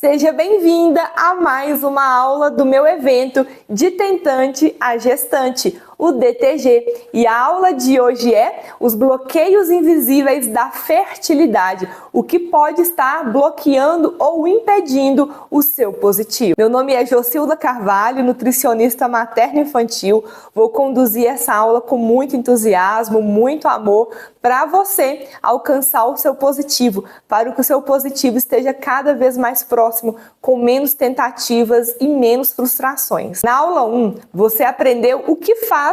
Seja bem-vinda a mais uma aula do meu evento De Tentante a Gestante, o DTG. E a aula de hoje é os bloqueios invisíveis da fertilidade, o que pode estar bloqueando ou impedindo o seu positivo. Meu nome é Jocilda Carvalho, nutricionista materno-infantil. Vou conduzir essa aula com muito entusiasmo, muito amor, para você alcançar o seu positivo, para que o seu positivo esteja cada vez mais próximo, com menos tentativas e menos frustrações. Na aula 1, você aprendeu o que faz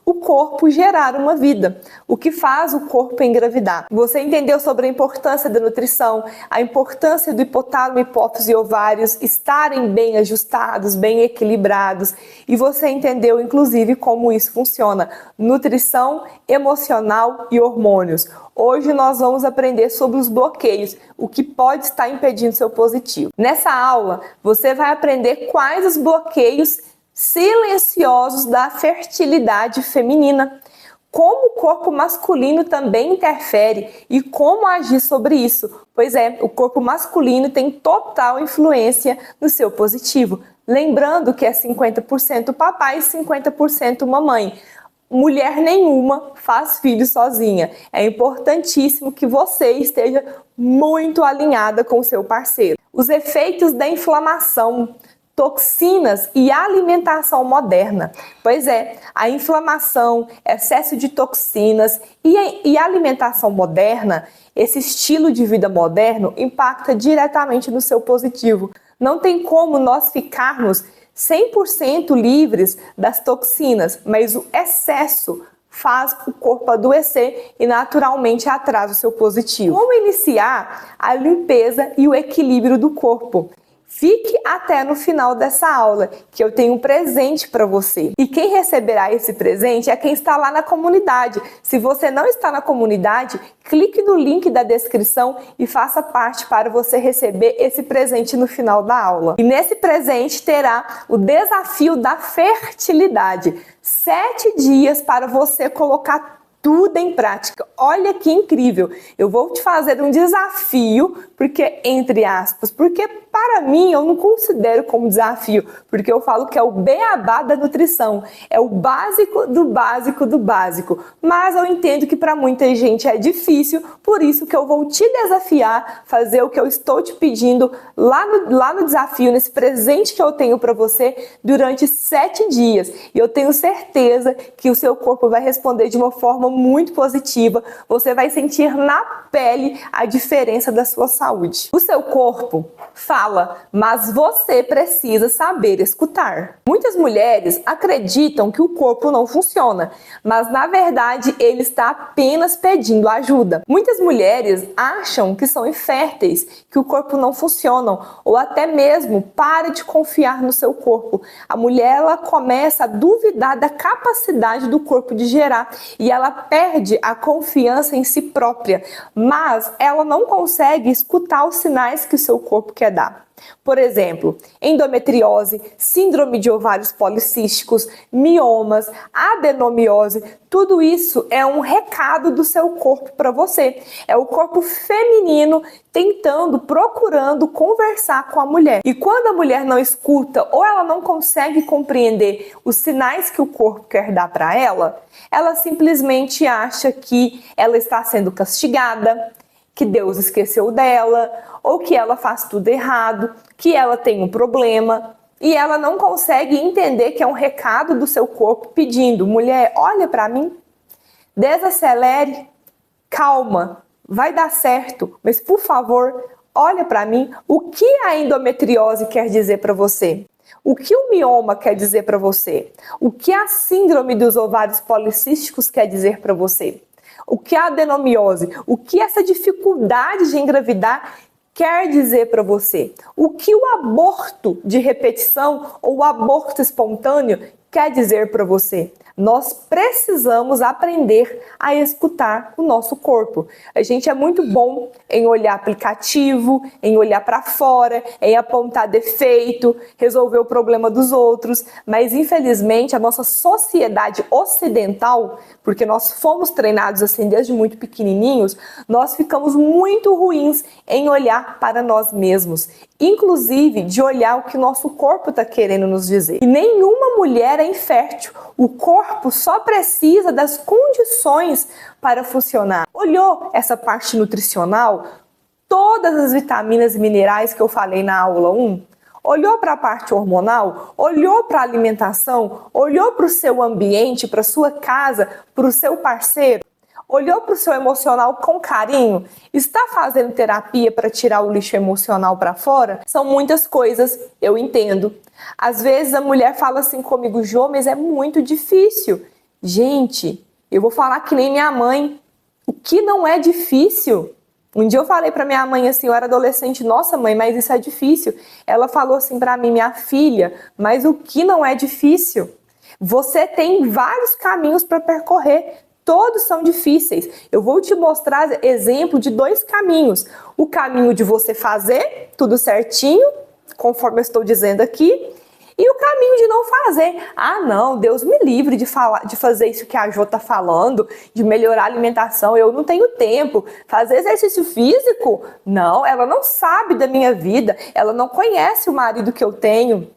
o corpo gerar uma vida, o que faz o corpo engravidar. Você entendeu sobre a importância da nutrição, a importância do hipotálamo, hipófise e ovários estarem bem ajustados, bem equilibrados, e você entendeu inclusive como isso funciona, nutrição, emocional e hormônios. Hoje nós vamos aprender sobre os bloqueios, o que pode estar impedindo seu positivo. Nessa aula, você vai aprender quais os bloqueios silenciosos da fertilidade feminina, como o corpo masculino também interfere e como agir sobre isso. Pois é, o corpo masculino tem total influência no seu positivo. Lembrando que é 50% papai e 50% mamãe. Mulher nenhuma faz filho sozinha. É importantíssimo que você esteja muito alinhada com o seu parceiro. Os efeitos da inflamação, toxinas e alimentação moderna. Pois é, a inflamação, excesso de toxinas e alimentação moderna, esse estilo de vida moderno impacta diretamente no seu positivo. Não tem como nós ficarmos 100% livres das toxinas, mas o excesso faz o corpo adoecer e naturalmente atrasa o seu positivo. Como iniciar a limpeza e o equilíbrio do corpo? Fique até no final dessa aula, que eu tenho um presente para você. E quem receberá esse presente é quem está lá na comunidade. Se você não está na comunidade, clique no link da descrição e faça parte para você receber esse presente no final da aula. E nesse presente terá o desafio da fertilidade. 7 dias para você colocar tudo em prática. Olha que incrível! Eu vou te fazer um desafio, porque, entre aspas, porque para mim eu não considero como desafio, porque eu falo que é o beabá da nutrição, é o básico do básico do básico. Mas eu entendo que para muita gente é difícil, por isso que eu vou te desafiar, fazer o que eu estou te pedindo lá no desafio, nesse presente que eu tenho para você durante 7 dias. E eu tenho certeza que o seu corpo vai responder de uma forma muito positiva, você vai sentir na pele a diferença da sua saúde. O seu corpo fala, mas você precisa saber escutar. Muitas mulheres acreditam que o corpo não funciona, mas na verdade ele está apenas pedindo ajuda. Muitas mulheres acham que são inférteis, que o corpo não funciona, ou até mesmo para de confiar no seu corpo. A mulher ela começa a duvidar da capacidade do corpo de gerar e ela perde a confiança em si própria, mas ela não consegue escutar os sinais que o seu corpo quer dar. Por exemplo, endometriose, síndrome de ovários policísticos, miomas, adenomiose, tudo isso é um recado do seu corpo para você. É o corpo feminino tentando, procurando conversar com a mulher. E quando a mulher não escuta ou ela não consegue compreender os sinais que o corpo quer dar para ela, ela simplesmente acha que ela está sendo castigada, que Deus esqueceu dela, ou que ela faz tudo errado, que ela tem um problema, e ela não consegue entender que é um recado do seu corpo pedindo: mulher, olha para mim, desacelere, calma, vai dar certo, mas por favor, olha para mim. O que a endometriose quer dizer para você? O que o mioma quer dizer para você? O que a síndrome dos ovários policísticos quer dizer para você? O que a adenomiose, o que essa dificuldade de engravidar quer dizer para você? O que o aborto de repetição ou o aborto espontâneo quer dizer para você? Nós precisamos aprender a escutar o nosso corpo. A gente é muito bom em olhar aplicativo, em olhar para fora, em apontar defeito, resolver o problema dos outros, mas infelizmente a nossa sociedade ocidental, porque nós fomos treinados assim desde muito pequenininhos, nós ficamos muito ruins em olhar para nós mesmos. inclusive de olhar o que o nosso corpo está querendo nos dizer. E nenhuma mulher é infértil. O corpo só precisa das condições para funcionar. Olhou essa parte nutricional? Todas as vitaminas e minerais que eu falei na aula 1? Olhou para a parte hormonal? Olhou para a alimentação? Olhou para o seu ambiente, para a sua casa, para o seu parceiro? Olhou para o seu emocional com carinho? Está fazendo terapia para tirar o lixo emocional para fora? São muitas coisas, eu entendo. Às vezes a mulher fala assim comigo: Jô, mas é muito difícil. Gente, eu vou falar que nem minha mãe. O que não é difícil? Um dia eu falei para minha mãe assim, eu era adolescente: nossa mãe, mas isso é difícil. Ela falou assim para mim: minha filha, mas o que não é difícil? Você tem vários caminhos para percorrer. Todos são difíceis. Eu vou te mostrar exemplo de 2 caminhos. O caminho de você fazer tudo certinho, conforme eu estou dizendo aqui, e o caminho de não fazer. Ah, não, Deus me livre de fazer isso que a Jô está falando, de melhorar a alimentação. Eu não tenho tempo. Fazer exercício físico? Não, ela não sabe da minha vida. Ela não conhece o marido que eu tenho.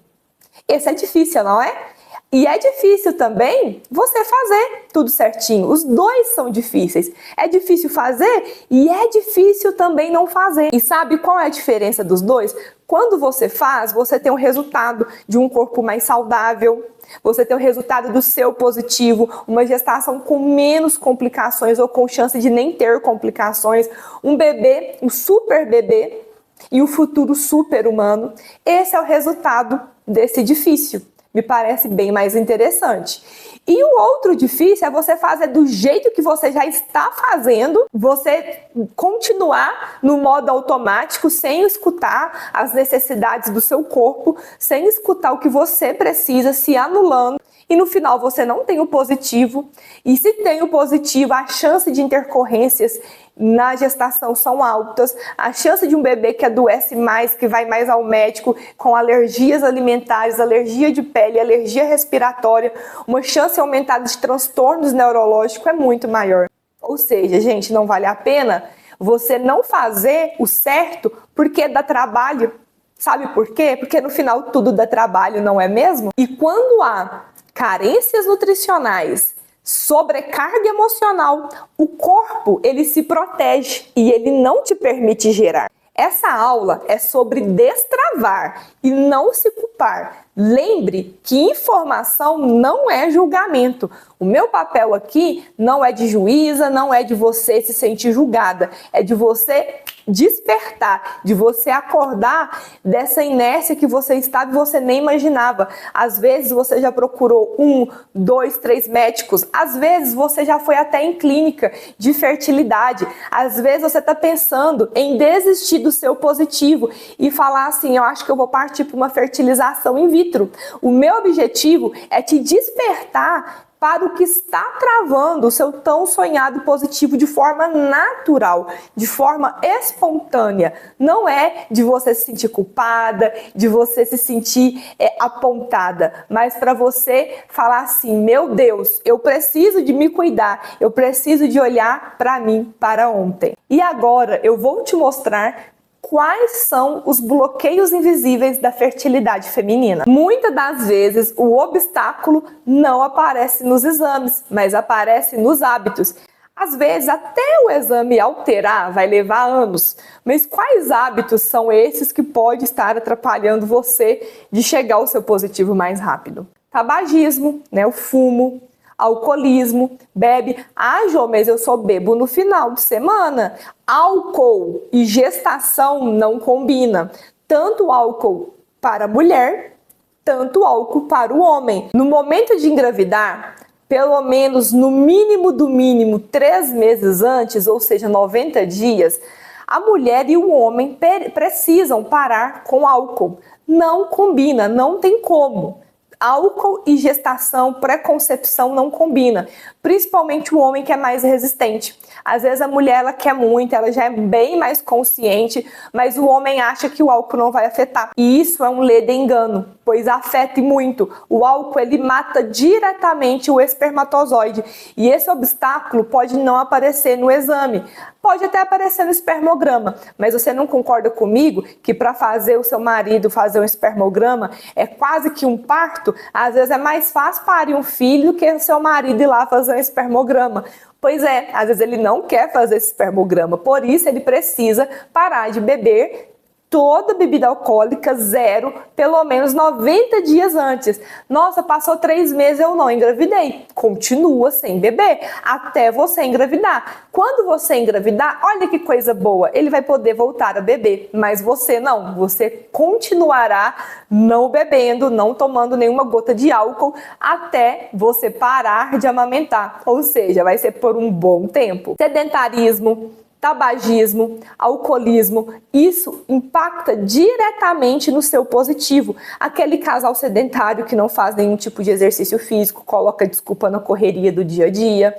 Esse é difícil, não é? E é difícil também você fazer tudo certinho. Os 2 são difíceis. É difícil fazer e é difícil também não fazer. E sabe qual é a diferença dos 2? Quando você faz, você tem o resultado de um corpo mais saudável. Você tem o resultado do seu positivo, uma gestação com menos complicações ou com chance de nem ter complicações. Um bebê, um super bebê e o futuro super humano. Esse é o resultado desse difícil. Me parece bem mais interessante. E o outro difícil é você fazer do jeito que você já está fazendo, você continuar no modo automático, sem escutar as necessidades do seu corpo, sem escutar o que você precisa, se anulando. E no final você não tem o positivo. E se tem o positivo, a chance de intercorrências na gestação são altas, a chance de um bebê que adoece mais, que vai mais ao médico com alergias alimentares, alergia de pele, alergia respiratória, uma chance aumentada de transtornos neurológicos é muito maior. Ou seja, gente, não vale a pena você não fazer o certo porque dá trabalho. Sabe por quê? Porque no final tudo dá trabalho, não é mesmo? E quando há carências nutricionais, sobrecarga emocional, o corpo ele se protege e ele não te permite gerar. Essa aula é sobre destravar e não se culpar. Lembre que informação não é julgamento. O meu papel aqui não é de juíza, não é de você se sentir julgada, é de você despertar, de você acordar dessa inércia que você estava e você nem imaginava. Às vezes você já procurou 1, 2, 3 médicos, às vezes você já foi até em clínica de fertilidade, às vezes você está pensando em desistir do seu positivo e falar assim: eu acho que eu vou partir para uma fertilização in vitro. O meu objetivo é te despertar para o que está travando o seu tão sonhado positivo de forma natural, de forma espontânea. Não é de você se sentir culpada, de você se sentir apontada, mas para você falar assim: meu Deus, eu preciso de me cuidar, eu preciso de olhar para mim, para ontem. E agora eu vou te mostrar quais são os bloqueios invisíveis da fertilidade feminina. Muitas das vezes o obstáculo não aparece nos exames, mas aparece nos hábitos. Às vezes até o exame alterar vai levar anos, mas quais hábitos são esses que podem estar atrapalhando você de chegar ao seu positivo mais rápido? Tabagismo, o fumo, alcoolismo, bebe. Ah, Jô, mas eu só bebo no final de semana. Álcool e gestação não combina. Tanto álcool para a mulher, tanto álcool para o homem. No momento de engravidar, pelo menos no mínimo do mínimo 3 meses antes, ou seja, 90 dias, a mulher e o homem precisam parar com álcool. Não combina, não tem como. Álcool e gestação, pré-concepção não combina, principalmente o homem que é mais resistente. Às vezes a mulher ela quer muito, ela já é bem mais consciente, mas o homem acha que o álcool não vai afetar. E isso é um ledo engano, pois afeta muito. O álcool ele mata diretamente o espermatozoide e esse obstáculo pode não aparecer no exame. Pode até aparecer no espermograma, mas você não concorda comigo que para fazer o seu marido fazer um espermograma é quase que um parto? Às vezes é mais fácil parir um filho do que o seu marido ir lá fazer um espermograma. Pois é, às vezes ele não quer fazer esse espermograma, por isso ele precisa parar de beber toda bebida alcoólica, zero, pelo menos 90 dias antes. Nossa, passou 3 meses, eu não engravidei. Continua sem beber, até você engravidar. Quando você engravidar, olha que coisa boa, ele vai poder voltar a beber, mas você não. Você continuará não bebendo, não tomando nenhuma gota de álcool, até você parar de amamentar. Ou seja, vai ser por um bom tempo. Sedentarismo, tabagismo, alcoolismo, isso impacta diretamente no seu positivo. Aquele casal sedentário que não faz nenhum tipo de exercício físico, coloca desculpa na correria do dia a dia.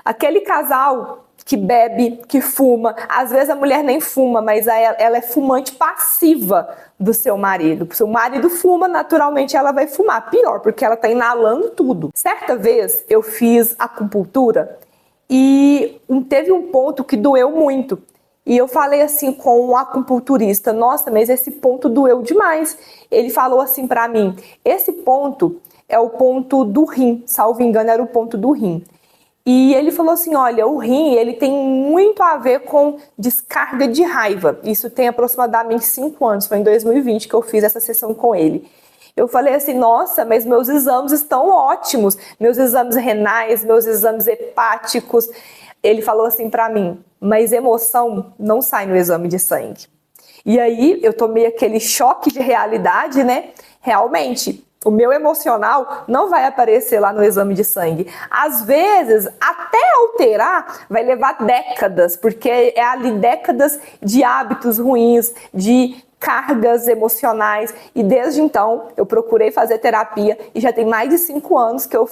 Aquele casal que bebe, que fuma, às vezes a mulher nem fuma, mas ela é fumante passiva do seu marido. O seu marido fuma, naturalmente ela vai fumar. Pior, porque ela está inalando tudo. Certa vez eu fiz acupuntura e teve um ponto que doeu muito. E eu falei assim com um acupunturista, nossa, mas esse ponto doeu demais. Ele falou assim pra mim, esse ponto é o ponto do rim, salvo engano era o ponto do rim. E ele falou assim, olha, o rim ele tem muito a ver com descarga de raiva. Isso tem aproximadamente 5 anos, foi em 2020 que eu fiz essa sessão com ele. Eu falei assim, nossa, mas meus exames estão ótimos, meus exames renais, meus exames hepáticos. Ele falou assim pra mim, mas emoção não sai no exame de sangue. E aí eu tomei aquele choque de realidade, né? Realmente, o meu emocional não vai aparecer lá no exame de sangue. Às vezes, até alterar, vai levar décadas, porque é ali décadas de hábitos ruins, de cargas emocionais, e desde então eu procurei fazer terapia e já tem mais de 5 anos que eu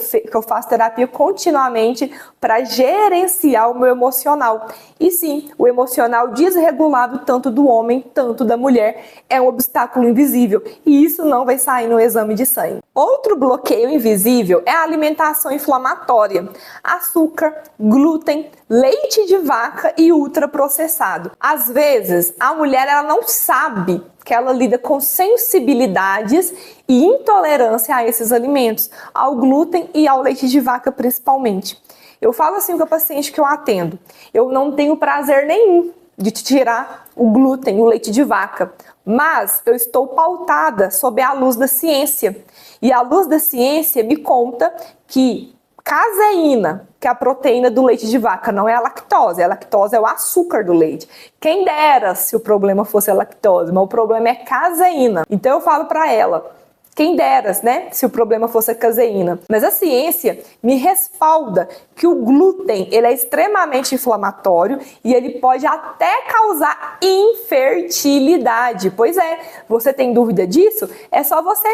faço terapia continuamente para gerenciar o meu emocional. E sim, o emocional desregulado tanto do homem, tanto da mulher, é um obstáculo invisível e isso não vai sair no exame de sangue. Outro bloqueio invisível é a alimentação inflamatória, açúcar, glúten, leite de vaca e ultraprocessado. Às vezes, a mulher ela não sabe que ela lida com sensibilidades e intolerância a esses alimentos, ao glúten e ao leite de vaca principalmente. Eu falo assim com a paciente que eu atendo, eu não tenho prazer nenhum de tirar o glúten, o leite de vaca, mas eu estou pautada sob a luz da ciência. E a luz da ciência me conta que caseína, que é a proteína do leite de vaca, não é a lactose é o açúcar do leite. Quem dera se o problema fosse a lactose, mas o problema é caseína. Então eu falo para ela, quem dera, né, se o problema fosse a caseína. Mas a ciência me respalda que o glúten, ele é extremamente inflamatório e ele pode até causar infertilidade. Pois é, você tem dúvida disso? É só você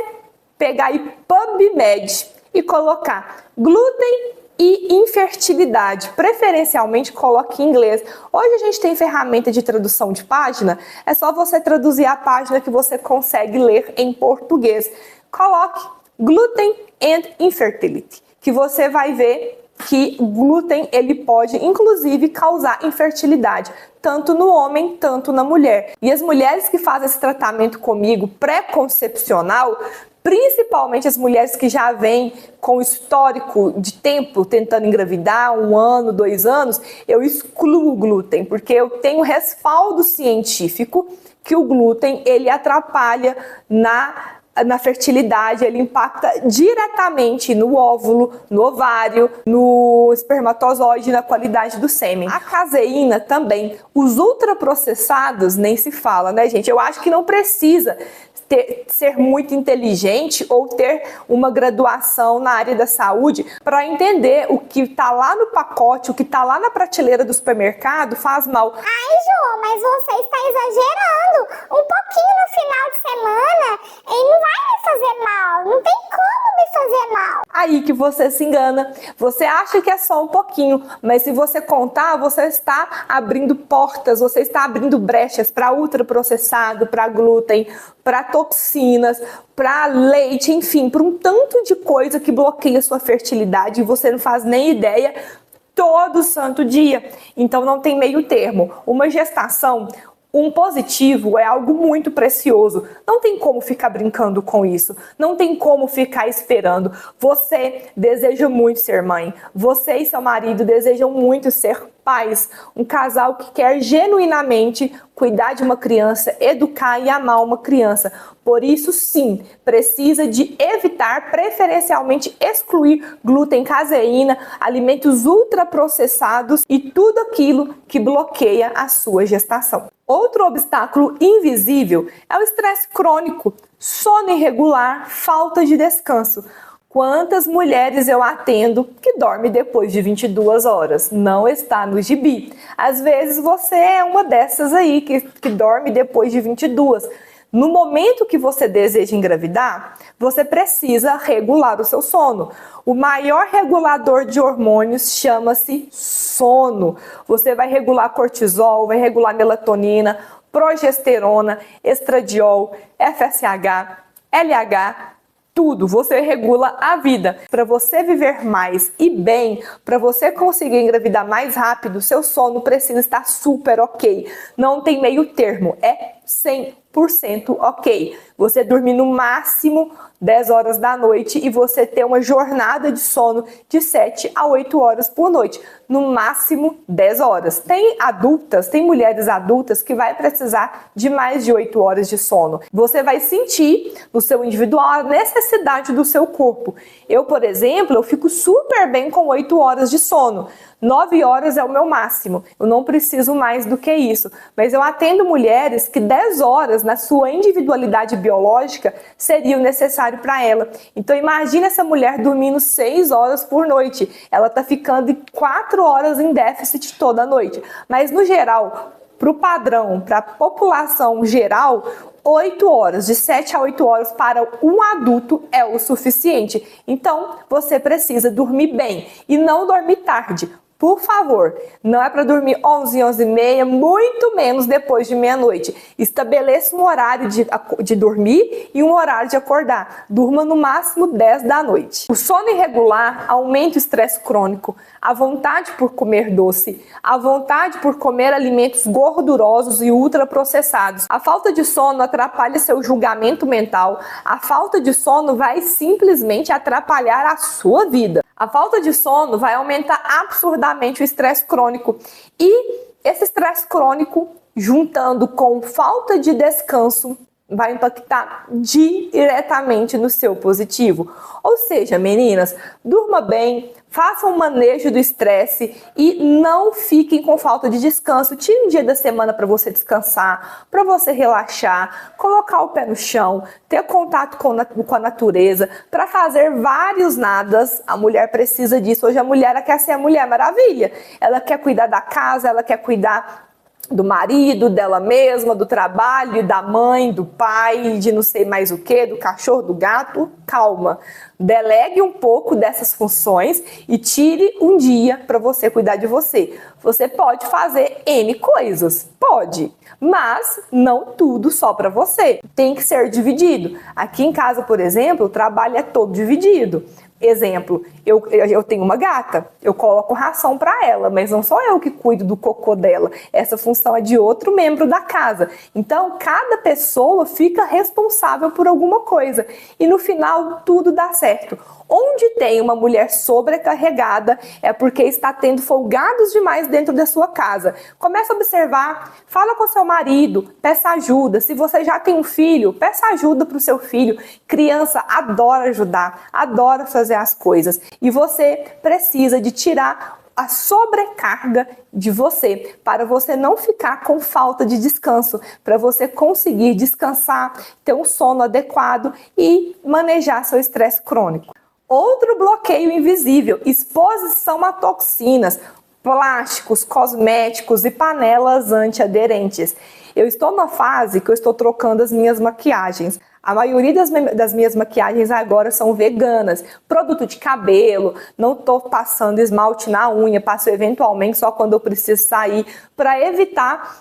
pegar aí PubMed e colocar glúten e infertilidade, preferencialmente coloque em inglês. Hoje a gente tem ferramenta de tradução de página, é só você traduzir a página que você consegue ler em português. Coloque gluten and infertility, que você vai ver que o glúten ele pode inclusive causar infertilidade, tanto no homem, tanto na mulher. E as mulheres que fazem esse tratamento comigo pré-concepcional, principalmente as mulheres que já vêm com histórico de tempo tentando engravidar, 1 ano, 2 anos, eu excluo o glúten, porque eu tenho respaldo científico que o glúten ele atrapalha na fertilidade, ele impacta diretamente no óvulo, no ovário, no espermatozoide, na qualidade do sêmen. A caseína também, os ultraprocessados nem se fala, né, gente? Eu acho que não precisa ser muito inteligente ou ter uma graduação na área da saúde para entender o que está lá no pacote, o que está lá na prateleira do supermercado faz mal. Ai, Ju, mas você está exagerando. Um pouquinho no final de semana, ele não vai me fazer mal. Não tem como me fazer mal. Aí aí que você se engana. Você acha que é só um pouquinho, mas se você contar, você está abrindo portas, você está abrindo brechas para ultraprocessado, para glúten, para toxinas, para leite, enfim, para um tanto de coisa que bloqueia sua fertilidade e você não faz nem ideia todo santo dia. Então não tem meio termo. Uma gestação, um positivo é algo muito precioso. Não tem como ficar brincando com isso. Não tem como ficar esperando. Você deseja muito ser mãe. Você e seu marido desejam muito ser pais. Um casal que quer genuinamente cuidar de uma criança, educar e amar uma criança. Por isso, sim, precisa de evitar, preferencialmente excluir glúten, caseína, alimentos ultraprocessados e tudo aquilo que bloqueia a sua gestação. Outro obstáculo invisível é o estresse crônico, sono irregular, falta de descanso. Quantas mulheres eu atendo que dorme depois de 22 horas? Não está no gibi. Às vezes você é uma dessas aí que dorme depois de 22. No momento que você deseja engravidar, você precisa regular o seu sono. O maior regulador de hormônios chama-se sono. Você vai regular cortisol, vai regular melatonina, progesterona, estradiol, FSH, LH, tudo, você regula a vida. Para você viver mais e bem, para você conseguir engravidar mais rápido, seu sono precisa estar super ok. Não tem meio termo, é 100% ok. Você dormir no máximo 10 horas da noite e você ter uma jornada de sono de 7 a 8 horas por noite. No máximo 10 horas. Tem mulheres adultas que vai precisar de mais de 8 horas de sono. Você vai sentir no seu individual a necessidade do seu corpo. Eu, por exemplo, eu fico super bem com 8 horas de sono. 9 horas é o meu máximo, eu não preciso mais do que isso. Mas eu atendo mulheres que 10 horas, na sua individualidade biológica, seriam necessário para ela. Então imagine essa mulher dormindo 6 horas por noite. Ela está ficando 4 horas em déficit toda noite. Mas no geral, para o padrão, para a população geral, 8 horas, de 7 a 8 horas para um adulto é o suficiente. Então, você precisa dormir bem e não dormir tarde. Por favor, não é para dormir 11, 11h30, muito menos depois de meia-noite. Estabeleça um horário de dormir e um horário de acordar. Durma no máximo 10 da noite. O sono irregular aumenta o estresse crônico, a vontade por comer doce, a vontade por comer alimentos gordurosos e ultraprocessados. A falta de sono atrapalha seu julgamento mental. A falta de sono vai simplesmente atrapalhar a sua vida. A falta de sono vai aumentar absurdamente o estresse crônico. E esse estresse crônico, juntando com falta de descanso, vai impactar diretamente no seu positivo. Ou seja, meninas, durma bem, façam um manejo do estresse e não fiquem com falta de descanso. Tire um dia da semana para você descansar, para você relaxar, colocar o pé no chão, ter contato com a natureza, para fazer vários nadas. A mulher precisa disso. Hoje a mulher ela quer ser a Mulher Maravilha. Ela quer cuidar da casa, ela quer cuidar do marido, dela mesma, do trabalho, da mãe, do pai, de não sei mais o que, do cachorro, do gato. Calma, delegue um pouco dessas funções e tire um dia para você cuidar de você. Você pode fazer N coisas, pode, mas não tudo só para você. Tem que ser dividido. Aqui em casa, por exemplo, o trabalho é todo dividido. Exemplo, eu tenho uma gata, eu coloco ração para ela, mas não sou eu que cuido do cocô dela. Essa função é de outro membro da casa. Então, cada pessoa fica responsável por alguma coisa. E no final, tudo dá certo. Onde tem uma mulher sobrecarregada é porque está tendo folgados demais dentro da sua casa. Comece a observar, fala com seu marido, peça ajuda. Se você já tem um filho, peça ajuda para o seu filho. Criança adora ajudar, adora fazer as coisas. E você precisa de tirar a sobrecarga de você, para você não ficar com falta de descanso, para você conseguir descansar, ter um sono adequado e manejar seu estresse crônico. Outro bloqueio invisível, exposição a toxinas, plásticos, cosméticos e panelas antiaderentes. Eu estou numa fase que eu estou trocando as minhas maquiagens. A maioria das minhas maquiagens agora são veganas. Produto de cabelo, não tô passando esmalte na unha, passo eventualmente só quando eu preciso sair, para evitar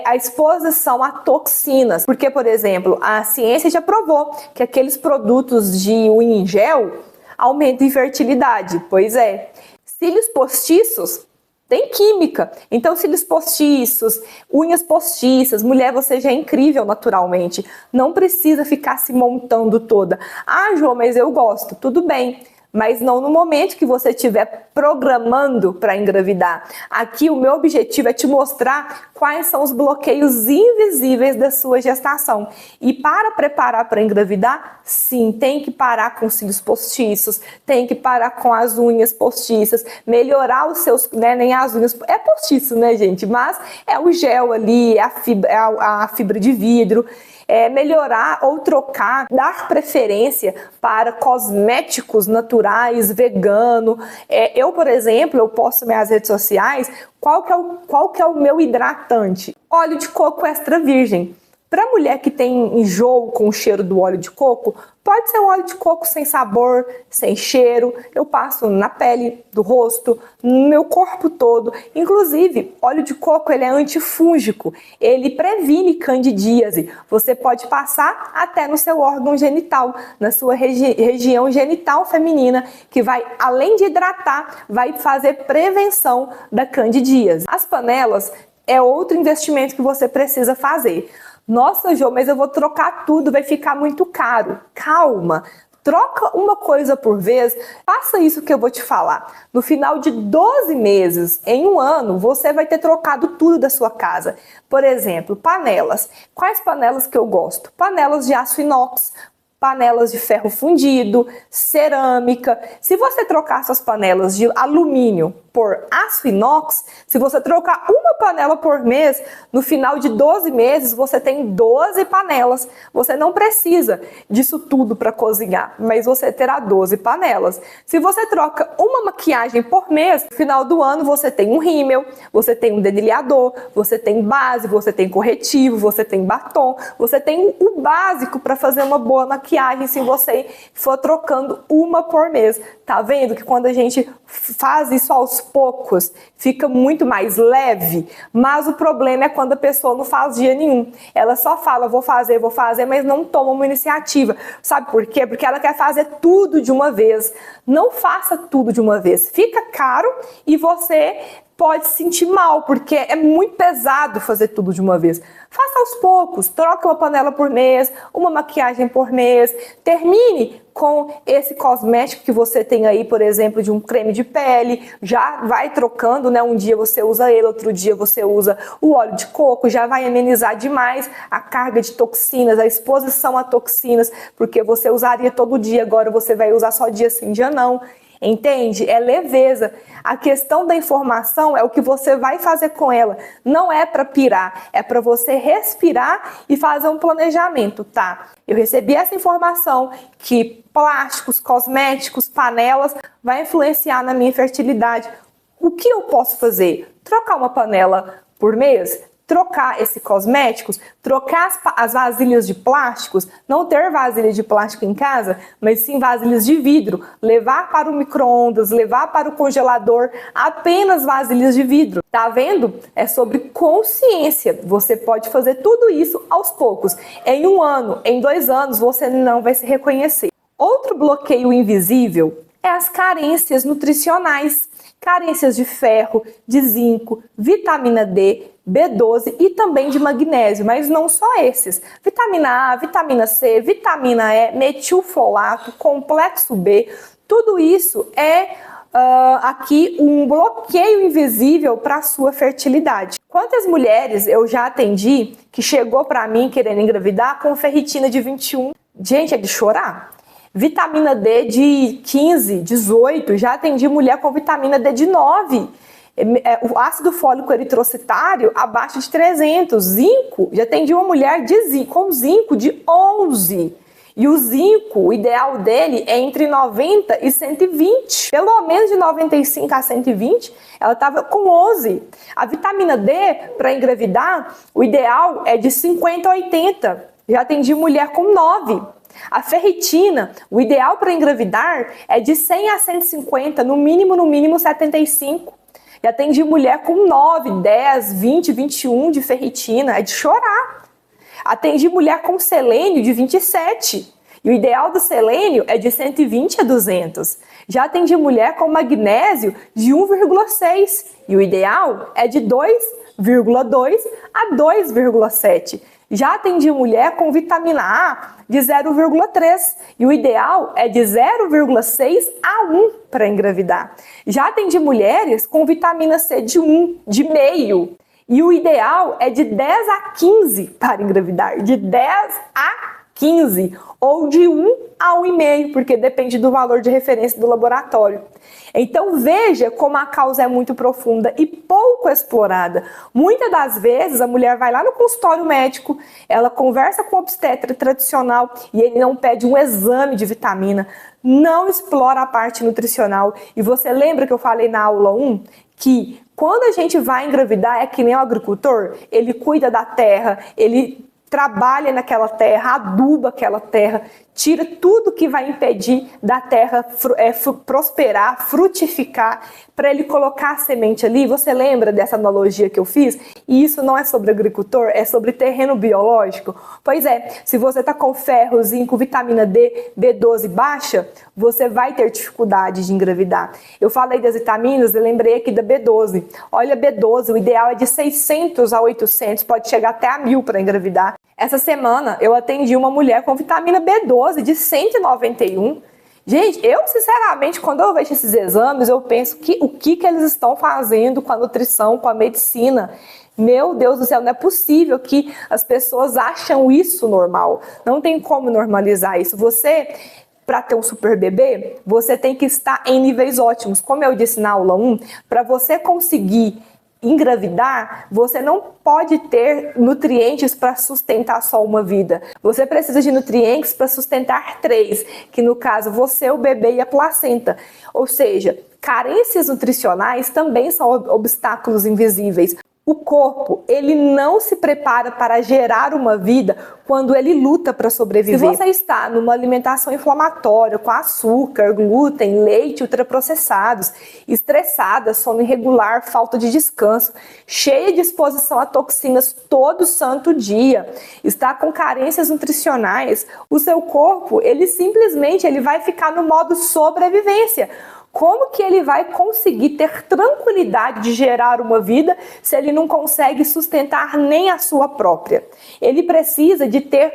a exposição a toxinas. Porque, por exemplo, a ciência já provou que aqueles produtos de unha em gel aumentam a infertilidade. Pois é. Cílios postiços tem química. Então, cílios postiços, unhas postiças, mulher, você já é incrível naturalmente. Não precisa ficar se montando toda. Ah, João, mas eu gosto. Tudo bem. Mas não no momento que você estiver programando para engravidar. Aqui o meu objetivo é te mostrar quais são os bloqueios invisíveis da sua gestação. E para preparar para engravidar, sim, tem que parar com os cílios postiços, tem que parar com as unhas postiças, melhorar os seus, né, nem as unhas, é postiço, né, gente? Mas é o gel ali, é a fibra de vidro. Melhorar ou trocar, dar preferência para cosméticos naturais, vegano. Eu, por exemplo, eu posto nas minhas redes sociais qual que é o meu hidratante. Óleo de coco extra virgem. Para mulher que tem enjoo com o cheiro do óleo de coco, pode ser um óleo de coco sem sabor, sem cheiro. Eu passo na pele do rosto, no meu corpo todo. Inclusive, óleo de coco ele é antifúngico, ele previne candidíase. Você pode passar até no seu órgão genital, na sua região genital feminina, que vai, além de hidratar, vai fazer prevenção da candidíase. As panelas é outro investimento que você precisa fazer. Nossa, Jô, mas eu vou trocar tudo, vai ficar muito caro. Calma, troca uma coisa por vez, faça isso que eu vou te falar. No final de 12 meses, em um ano, você vai ter trocado tudo da sua casa. Por exemplo, panelas. Quais panelas que eu gosto? Panelas de aço inox, panelas de ferro fundido, cerâmica. Se você trocar suas panelas de alumínio por aço inox, se você trocar uma panela por mês, no final de 12 meses você tem 12 panelas. Você não precisa disso tudo para cozinhar, mas você terá 12 panelas. Se você troca uma maquiagem por mês, no final do ano você tem um rímel, você tem um delineador, você tem base, você tem corretivo, você tem batom, você tem o básico para fazer uma boa maquiagem se você for trocando uma por mês. Tá vendo que quando a gente faz isso aos poucos, fica muito mais leve, mas o problema é quando a pessoa não faz dia nenhum. Ela só fala, vou fazer, mas não toma uma iniciativa. Sabe por quê? Porque ela quer fazer tudo de uma vez. Não faça tudo de uma vez. Fica caro e você pode se sentir mal, porque é muito pesado fazer tudo de uma vez. Faça aos poucos, troque uma panela por mês, uma maquiagem por mês, termine com esse cosmético que você tem aí, por exemplo, de um creme de pele, já vai trocando, né? Um dia você usa ele, outro dia você usa o óleo de coco, já vai amenizar demais a carga de toxinas, a exposição a toxinas, porque você usaria todo dia, agora você vai usar só dia sim, dia não. Entende? É leveza. A questão da informação é o que você vai fazer com ela. Não é para pirar, é para você respirar e fazer um planejamento, tá? Eu recebi essa informação que plásticos, cosméticos, panelas vai influenciar na minha fertilidade. O que eu posso fazer? Trocar uma panela por mês? Trocar esses cosméticos, trocar as vasilhas de plásticos, não ter vasilha de plástico em casa, mas sim vasilhas de vidro, levar para o micro-ondas, levar para o congelador, apenas vasilhas de vidro. Tá vendo? É sobre consciência. Você pode fazer tudo isso aos poucos. Em um ano, em 2 anos, você não vai se reconhecer. Outro bloqueio invisível é as carências nutricionais. Carências de ferro, de zinco, vitamina D, B12 e também de magnésio, mas não só esses. Vitamina A, vitamina C, vitamina E, metilfolato, complexo B, tudo isso é aqui um bloqueio invisível para a sua fertilidade. Quantas mulheres eu já atendi que chegou para mim querendo engravidar com ferritina de 21? Gente, é de chorar. Vitamina D de 15, 18, já atendi mulher com vitamina D de 9. O ácido fólico eritrocitário abaixo de 300. Zinco, já atendi uma mulher com zinco de 11. E o zinco, o ideal dele é entre 90 e 120. Pelo menos de 95 a 120, ela estava com 11. A vitamina D, para engravidar, o ideal é de 50 a 80. Já atendi mulher com 9. A ferritina, o ideal para engravidar é de 100 a 150, no mínimo 75. Já atendi mulher com 9, 10, 20, 21 de ferritina, é de chorar. Atendi mulher com selênio de 27. E o ideal do selênio é de 120 a 200. Já atendi mulher com magnésio de 1,6. E o ideal é de 2,2 a 2,7. Já atendi mulher com vitamina A de 0,3 e o ideal é de 0,6 a 1 para engravidar. Já atendi mulheres com vitamina C de 1, de meio, e o ideal é de 10 a 15 para engravidar, de 10 a 15 ou de 1 a 1,5, porque depende do valor de referência do laboratório. Então veja como a causa é muito profunda e pouco explorada. Muitas das vezes a mulher vai lá no consultório médico, ela conversa com o obstetra tradicional e ele não pede um exame de vitamina, não explora a parte nutricional. E você lembra que eu falei na aula 1 que quando a gente vai engravidar é que nem o agricultor, ele cuida da terra, ele trabalha naquela terra, aduba aquela terra, tira tudo que vai impedir da terra prosperar, frutificar, para ele colocar a semente ali. Você lembra dessa analogia que eu fiz? E isso não é sobre agricultor, é sobre terreno biológico. Pois é, se você está com ferro, zinco, vitamina D, B12 baixa, você vai ter dificuldade de engravidar. Eu falei das vitaminas, eu lembrei aqui da B12. Olha, B12, o ideal é de 600 a 800, pode chegar até a 1000 para engravidar. Essa semana eu atendi uma mulher com vitamina B12 de 191. Gente, eu sinceramente, quando eu vejo esses exames, eu penso que o que eles estão fazendo com a nutrição, com a medicina. Meu Deus do céu, não é possível que as pessoas acham isso normal. Não tem como normalizar isso. Você, para ter um super bebê, você tem que estar em níveis ótimos. Como eu disse na aula 1, para você conseguir engravidar, você não pode ter nutrientes para sustentar só uma vida. Você precisa de nutrientes para sustentar 3, que no caso você, o bebê e a placenta. Ou seja, carências nutricionais também são obstáculos invisíveis. O corpo, ele não se prepara para gerar uma vida quando ele luta para sobreviver. Se você está numa alimentação inflamatória, com açúcar, glúten, leite, ultraprocessados, estressada, sono irregular, falta de descanso, cheia de exposição a toxinas todo santo dia, está com carências nutricionais, o seu corpo, ele simplesmente vai ficar no modo sobrevivência. Como que ele vai conseguir ter tranquilidade de gerar uma vida se ele não consegue sustentar nem a sua própria? Ele precisa de ter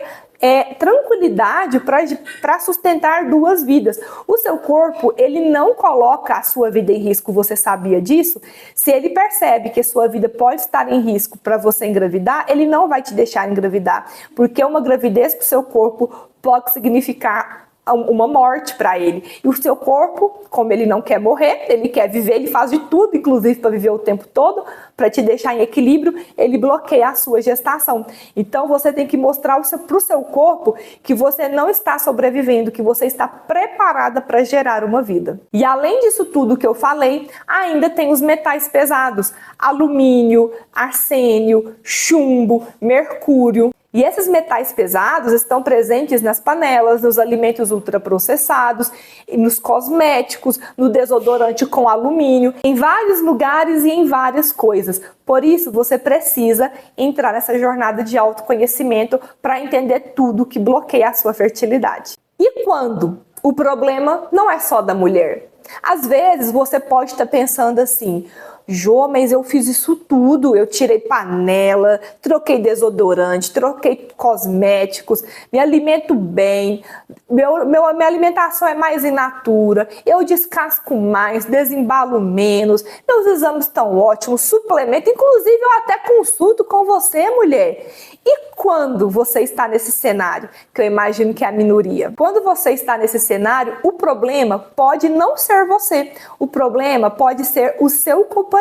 tranquilidade para sustentar 2 vidas. O seu corpo, ele não coloca a sua vida em risco, você sabia disso? Se ele percebe que a sua vida pode estar em risco para você engravidar, ele não vai te deixar engravidar, porque uma gravidez para o seu corpo pode significar uma morte para ele. E o seu corpo, como ele não quer morrer, ele quer viver, ele faz de tudo, inclusive para viver o tempo todo, para te deixar em equilíbrio, ele bloqueia a sua gestação. Então você tem que mostrar para o seu corpo que você não está sobrevivendo, que você está preparada para gerar uma vida. E além disso tudo que eu falei, ainda tem os metais pesados: alumínio, arsênio, chumbo, mercúrio. E esses metais pesados estão presentes nas panelas, nos alimentos ultraprocessados, nos cosméticos, no desodorante com alumínio, em vários lugares e em várias coisas. Por isso, você precisa entrar nessa jornada de autoconhecimento para entender tudo que bloqueia a sua fertilidade. E quando o problema não é só da mulher? Às vezes você pode estar pensando assim: Jô, mas eu fiz isso tudo, eu tirei panela, troquei desodorante, troquei cosméticos, me alimento bem, minha alimentação é mais in natura, eu descasco mais, desembalo menos, meus exames estão ótimos, suplemento, inclusive eu até consulto com você, mulher. E quando você está nesse cenário, que eu imagino que é a minoria, quando você está nesse cenário, o problema pode não ser você, o problema pode ser o seu companheiro.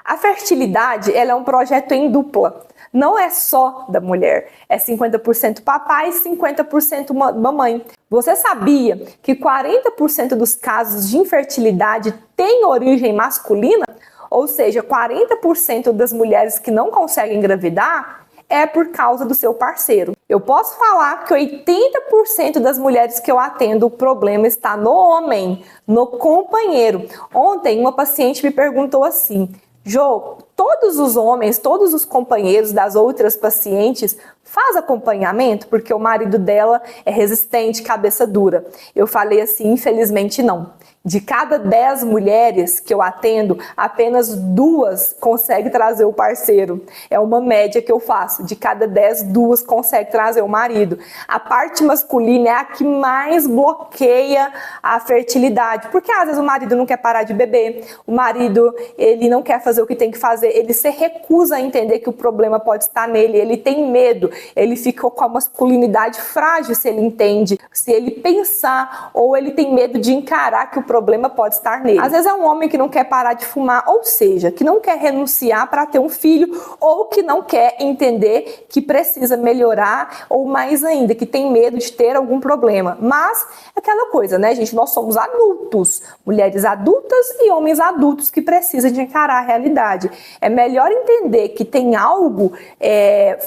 A fertilidade, ela é um projeto em dupla. Não é só da mulher, é 50% papai e 50% mamãe. Você sabia que 40% dos casos de infertilidade têm origem masculina? Ou seja, 40% das mulheres que não conseguem engravidar é por causa do seu parceiro. Eu posso falar que 80% das mulheres que eu atendo, o problema está no homem, no companheiro. Ontem, uma paciente me perguntou assim: Jô, todos os homens, todos os companheiros das outras pacientes faz acompanhamento? Porque o marido dela é resistente, cabeça dura. Eu falei assim, infelizmente não. De cada 10 mulheres que eu atendo, apenas 2 conseguem trazer o parceiro. É uma média que eu faço. De cada 10, 2 conseguem trazer o marido. A parte masculina é a que mais bloqueia a fertilidade. Porque às vezes o marido não quer parar de beber, o marido ele não quer fazer o que tem que fazer, ele se recusa a entender que o problema pode estar nele, ele tem medo, ele fica com a masculinidade frágil se ele entende, se ele pensar, ou ele tem medo de encarar que o problema pode estar nele. Às vezes é um homem que não quer parar de fumar, ou seja, que não quer renunciar para ter um filho, ou que não quer entender que precisa melhorar, ou mais ainda, que tem medo de ter algum problema. Mas é aquela coisa, né, gente? Nós somos adultos, mulheres adultas e homens adultos que precisam de encarar a realidade. É melhor entender que tem algo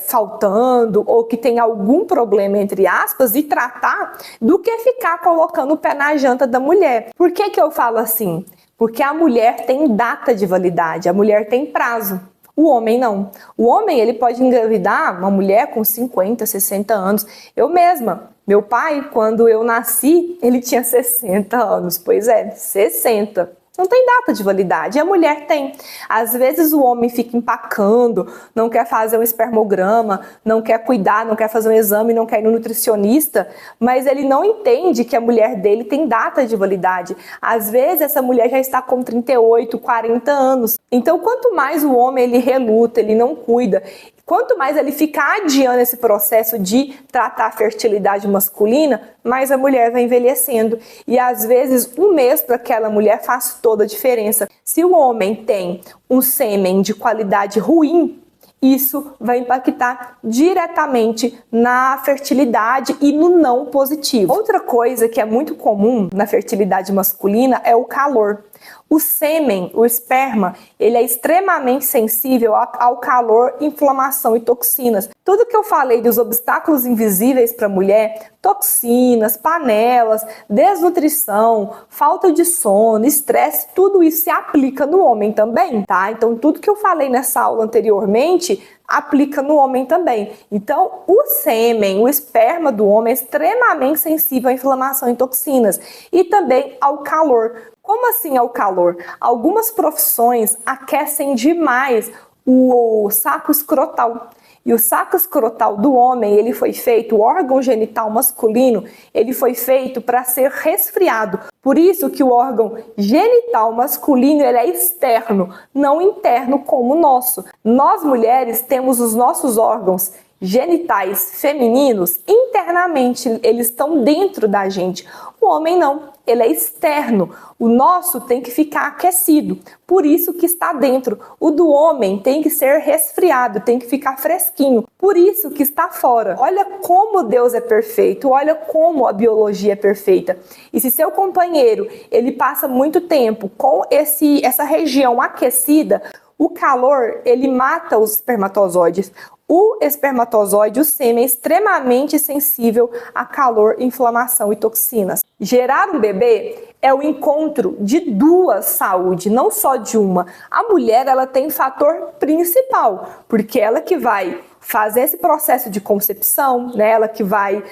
faltando, ou que tem algum problema, entre aspas, e tratar, do que ficar colocando o pé na janta da mulher. Por que eu falo assim? Porque a mulher tem data de validade, a mulher tem prazo. O homem não. O homem, ele pode engravidar uma mulher com 50, 60 anos. Eu mesma, meu pai, quando eu nasci, ele tinha 60 anos. Pois é, 60. Não tem data de validade, e a mulher tem. Às vezes o homem fica empacando, não quer fazer um espermograma, não quer cuidar, não quer fazer um exame, não quer ir no nutricionista, mas ele não entende que a mulher dele tem data de validade. Às vezes essa mulher já está com 38, 40 anos. Então quanto mais o homem ele reluta, ele não cuida, quanto mais ele ficar adiando esse processo de tratar a fertilidade masculina, mais a mulher vai envelhecendo. E às vezes um mês para aquela mulher faz toda a diferença. Se o homem tem um sêmen de qualidade ruim, isso vai impactar diretamente na fertilidade e no não positivo. Outra coisa que é muito comum na fertilidade masculina é o calor. O sêmen, o esperma, ele é extremamente sensível ao calor, inflamação e toxinas. Tudo que eu falei dos obstáculos invisíveis para a mulher, toxinas, panelas, desnutrição, falta de sono, estresse, tudo isso se aplica no homem também, tá? Então tudo que eu falei nessa aula anteriormente aplica no homem também. Então o sêmen, o esperma do homem é extremamente sensível à inflamação e toxinas e também ao calor. Como assim ao calor? Algumas profissões aquecem demais o saco escrotal. E o saco escrotal do homem, ele foi feito, o órgão genital masculino, ele foi feito para ser resfriado. Por isso que o órgão genital masculino, ele é externo, não interno como o nosso. Nós mulheres temos os nossos órgãos genitais femininos internamente, eles estão dentro da gente. O homem não, ele é externo. O nosso tem que ficar aquecido, por isso que está dentro. O do homem tem que ser resfriado, tem que ficar fresquinho, por isso que está fora. Olha como Deus é perfeito, olha como a biologia é perfeita. E se seu companheiro, ele passa muito tempo com essa região aquecida, o calor, ele mata os espermatozoides. O espermatozoide, o sêmen, é extremamente sensível a calor, inflamação e toxinas. Gerar um bebê é o encontro de duas saúdes, não só de uma. A mulher, ela tem fator principal, porque ela que vai fazer esse processo de concepção, né? Ela que vai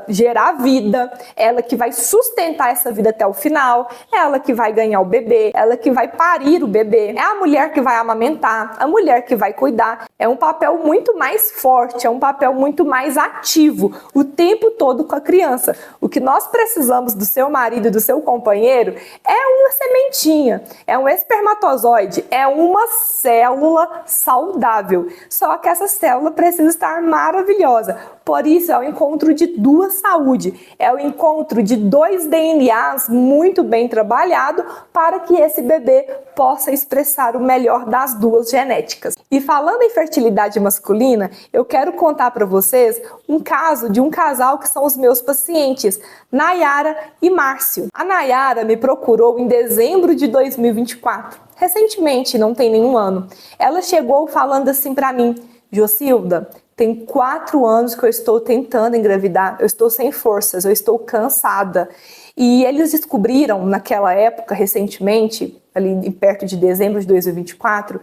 gerar vida, ela que vai sustentar essa vida até o final, ela que vai ganhar o bebê, ela que vai parir o bebê, é a mulher que vai amamentar, a mulher que vai cuidar. É um papel muito mais forte, é um papel muito mais ativo, o tempo todo com a criança. O que nós precisamos do seu marido, do seu companheiro, é uma sementinha, é um espermatozoide, é uma célula saudável. Só que essa célula precisa estar maravilhosa. Por isso é o encontro de duas saúdes, é o encontro de 2 DNAs muito bem trabalhado para que esse bebê possa expressar o melhor das duas genéticas. E falando em fertilidade masculina, eu quero contar para vocês um caso de um casal que são os meus pacientes, Nayara e Márcio. A Nayara me procurou em dezembro de 2024, recentemente, não tem nenhum ano. Ela chegou falando assim para mim: Jocilda, Tem 4 anos que eu estou tentando engravidar, eu estou sem forças, eu estou cansada. E eles descobriram naquela época, recentemente, ali perto de dezembro de 2024,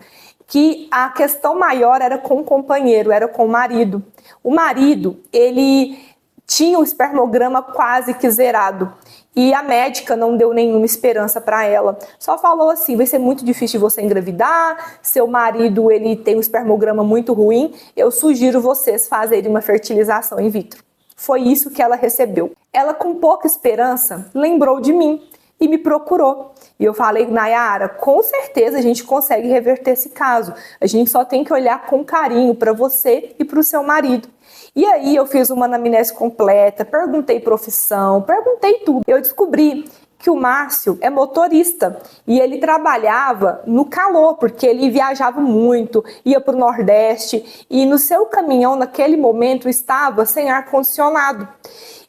que a questão maior era com o companheiro, era com o marido. O marido, ele tinha o espermograma quase que zerado. E a médica não deu nenhuma esperança para ela. Só falou assim, vai ser muito difícil de você engravidar, seu marido ele tem um espermograma muito ruim, eu sugiro vocês fazerem uma fertilização in vitro. Foi isso que ela recebeu. Ela, com pouca esperança, lembrou de mim e me procurou. E eu falei, Nayara, com certeza a gente consegue reverter esse caso. A gente só tem que olhar com carinho para você e para o seu marido. E aí eu fiz uma anamnese completa, perguntei profissão, perguntei tudo. Eu descobri que o Márcio é motorista e ele trabalhava no calor, porque ele viajava muito, ia para o Nordeste e no seu caminhão naquele momento estava sem ar-condicionado.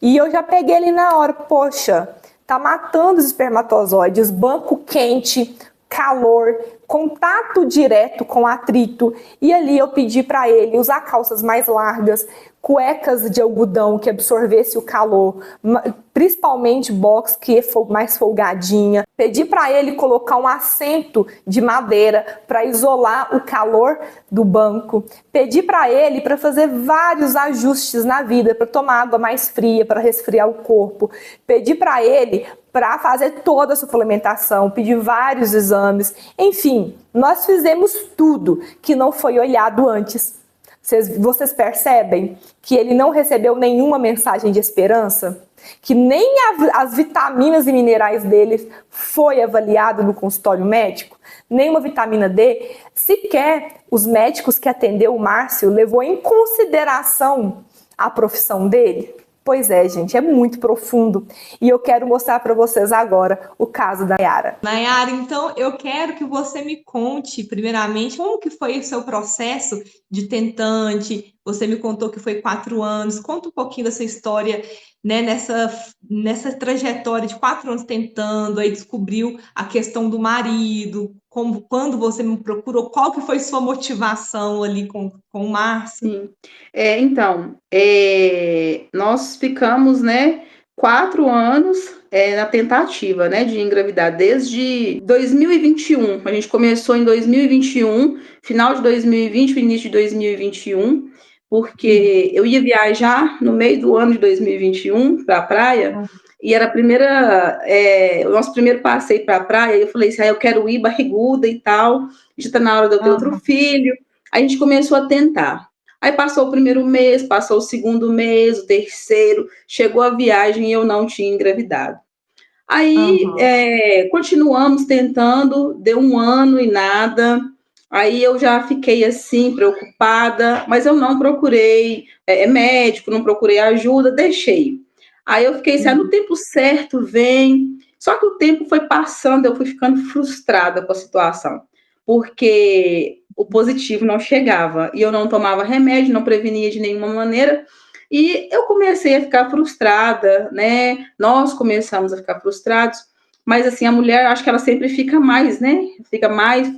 E eu já peguei ele na hora, poxa, tá matando os espermatozoides, banco quente, calor, contato direto com atrito. E ali eu pedi para ele usar calças mais largas, cuecas de algodão que absorvesse o calor, principalmente box que é mais folgadinha. Pedi para ele colocar um assento de madeira para isolar o calor do banco. Pedi para ele para fazer vários ajustes na vida, para tomar água mais fria, para resfriar o corpo. Pedi para ele para fazer toda a suplementação, pedi vários exames. Enfim, nós fizemos tudo que não foi olhado antes. Vocês percebem que ele não recebeu nenhuma mensagem de esperança? Que nem as vitaminas e minerais dele foi avaliado no consultório médico? Nem uma vitamina D? Sequer os médicos que atendeu o Márcio levou em consideração a profissão dele? Pois é, gente, é muito profundo. E eu quero mostrar para vocês agora o caso da Nayara. Nayara, então eu quero que você me conte, primeiramente, como que foi o seu processo de tentante. Você me contou que foi 4 anos. Conta um pouquinho dessa história, né, nessa trajetória de 4 anos tentando, aí descobriu a questão do marido, quando você me procurou, qual que foi sua motivação ali com o Márcio? Sim. Então, nós ficamos, né, 4 anos na tentativa, né, de engravidar desde 2021. A gente começou em 2021, final de 2020, início de 2021, porque eu ia viajar no meio do ano de 2021 para a praia, e era o nosso primeiro passeio para a praia, e eu falei assim, eu quero ir barriguda e tal, já está na hora de eu ter outro filho. A gente começou a tentar. Aí passou o primeiro mês, passou o segundo mês, o terceiro, chegou a viagem e eu não tinha engravidado. Aí continuamos tentando, deu 1 ano e nada. Aí eu já fiquei assim, preocupada, mas eu não procurei médico, não procurei ajuda, deixei. Aí eu fiquei assim, no tempo certo vem. Só que o tempo foi passando, eu fui ficando frustrada com a situação, porque o positivo não chegava e eu não tomava remédio, não prevenia de nenhuma maneira. E eu comecei a ficar frustrada, né? Nós começamos a ficar frustrados, mas assim, a mulher, acho que ela sempre fica mais, né? Fica mais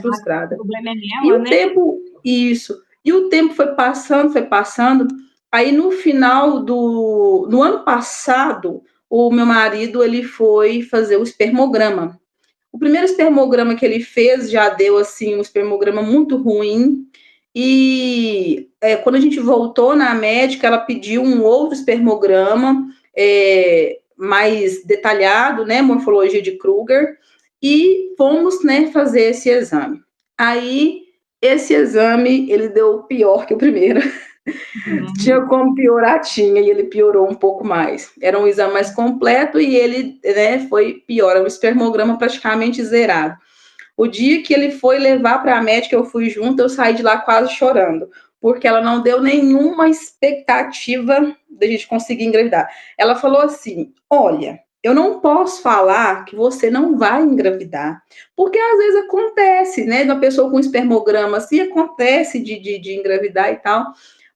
frustrada. O problema é nela, e o né? tempo, isso. E o tempo foi passando. Aí no final no ano passado, o meu marido, ele foi fazer o espermograma. O primeiro espermograma que ele fez já deu assim um espermograma muito ruim. E quando a gente voltou na médica, ela pediu um outro espermograma mais detalhado, né, morfologia de Kruger, e fomos, né, fazer esse exame. Aí esse exame ele deu pior que o primeiro. Tinha como piorar, tinha, e ele piorou um pouco mais. Era um exame mais completo e ele, né, foi pior, era um espermograma praticamente zerado. O dia que ele foi levar para a médica, eu fui junto, eu saí de lá quase chorando, porque ela não deu nenhuma expectativa da gente conseguir engravidar. Ela falou assim, olha, eu não posso falar que você não vai engravidar, porque às vezes acontece, né, de uma pessoa com espermograma, assim, acontece de engravidar e tal.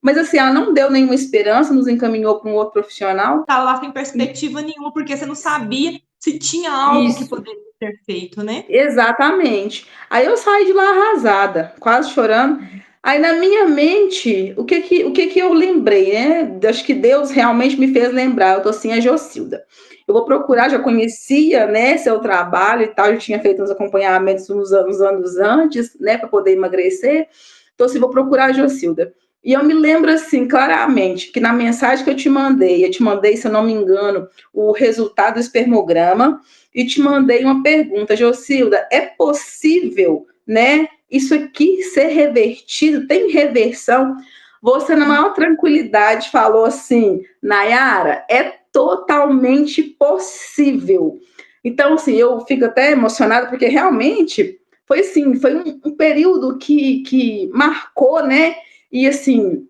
Mas assim, ela não deu nenhuma esperança, nos encaminhou para um outro profissional. Estava lá sem perspectiva nenhuma, porque você não sabia se tinha algo que poderia ser feito, né? Exatamente. Aí eu saí de lá arrasada, quase chorando. Aí na minha mente, o que que eu lembrei, né? Acho que Deus realmente me fez lembrar. Eu tô assim, a Jocilda. Eu vou procurar, já conhecia, né, seu trabalho e tal, já tinha feito uns acompanhamentos uns anos antes, né, para poder emagrecer. Então, assim, vou procurar a Jocilda. E eu me lembro, assim, claramente, que na mensagem que eu te mandei, se eu não me engano, o resultado do espermograma, e te mandei uma pergunta, Jocilda, é possível, né, isso aqui ser revertido? Tem reversão? Você, na maior tranquilidade, falou assim, Nayara, é totalmente possível. Então, assim, eu fico até emocionada, porque realmente foi assim, foi um período que marcou, né? E assim,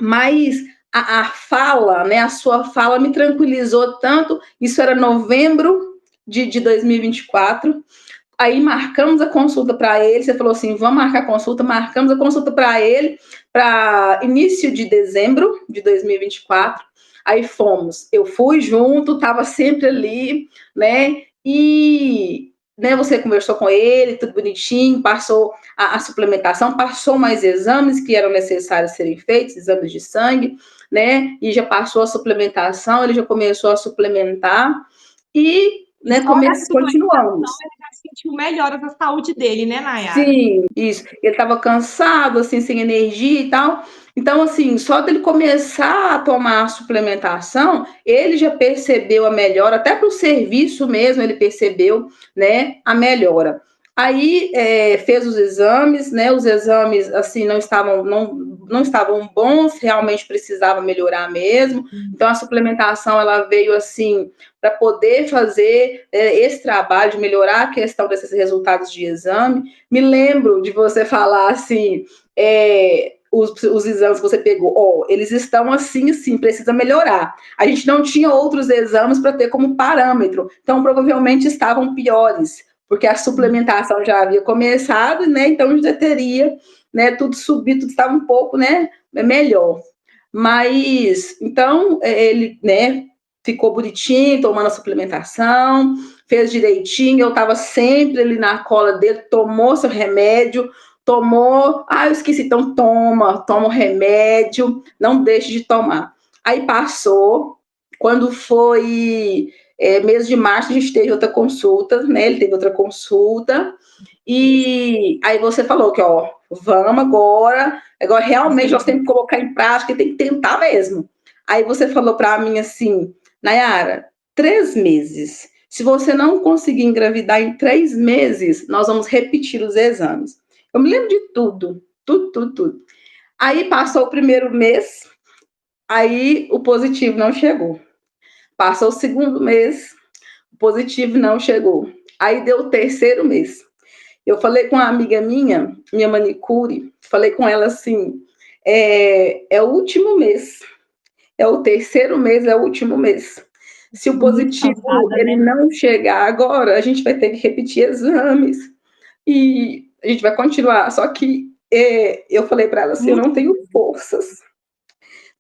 mas a fala, né? A sua fala me tranquilizou tanto. Isso era novembro de 2024. Aí marcamos a consulta para ele. Você falou assim: vamos marcar a consulta. Marcamos a consulta para ele para início de dezembro de 2024. Aí fomos. Eu fui junto, estava sempre ali, né? E né, você conversou com ele, tudo bonitinho, passou a suplementação, passou mais exames que eram necessários serem feitos, exames de sangue, né? E já passou a suplementação, ele já começou a suplementar e E né, só da suplementação continuamos. ele já sentiu melhora da saúde dele, né, Nayara? Sim, isso. Ele estava cansado, assim, sem energia e tal. Então, assim, só dele começar a tomar a suplementação, ele já percebeu a melhora, até para o serviço mesmo, ele percebeu, né, a melhora. Aí fez os exames, né? Os exames assim não estavam bons, realmente precisava melhorar mesmo. Então a suplementação ela veio assim para poder fazer esse trabalho de melhorar a questão desses resultados de exame. Me lembro de você falar assim, os exames que você pegou, eles estão assim, assim, precisa melhorar. A gente não tinha outros exames para ter como parâmetro, então provavelmente estavam piores, porque a suplementação já havia começado, né? Então já teria, né? Tudo subido, tudo estava um pouco, né? Melhor. Mas então ele, né? Ficou bonitinho, tomando a suplementação, fez direitinho. Eu estava sempre ali na cola dele, tomou seu remédio, tomou. Eu esqueci, então toma o remédio, não deixe de tomar. Aí passou, quando foi mês de março, a gente teve outra consulta, né? Ele teve outra consulta. E aí você falou que, vamos agora realmente nós temos que colocar em prática e tem que tentar mesmo. Aí você falou para mim assim, Nayara, 3 meses. Se você não conseguir engravidar em 3 meses, nós vamos repetir os exames. Eu me lembro de tudo, tudo, tudo, tudo. Aí passou o primeiro mês, aí o positivo não chegou. Passou o segundo mês, o positivo não chegou. Aí deu o terceiro mês. Eu falei com uma amiga minha manicure, falei com ela assim, é o último mês, é o terceiro mês, é o último mês. Se o positivo ele não chegar agora, a gente vai ter que repetir exames e a gente vai continuar. Só que eu falei para ela assim, eu não tenho forças,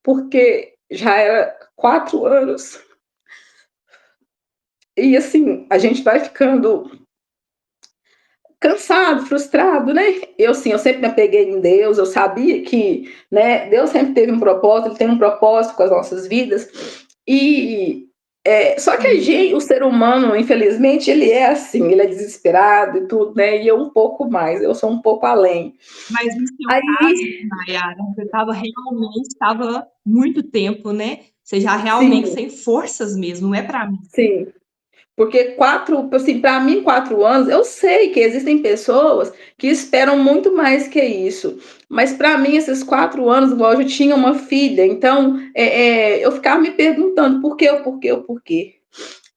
porque já era 4 anos. E assim, a gente vai ficando cansado, frustrado, né? Eu sempre me apeguei em Deus, eu sabia que, né, Deus sempre teve um propósito, ele tem um propósito com as nossas vidas. E só que o ser humano, infelizmente, ele é assim, ele é desesperado e tudo, né? E eu um pouco mais, eu sou um pouco além. Mas no seu Aí, caso, Nayara, você estava muito tempo, né? Você já realmente sim, sem forças mesmo, não é para mim. sim. Porque para mim, 4 anos, eu sei que existem pessoas que esperam muito mais que isso. Mas para mim, esses 4 anos, igual eu já tinha uma filha, então eu ficava me perguntando por quê, o porquê, o porquê.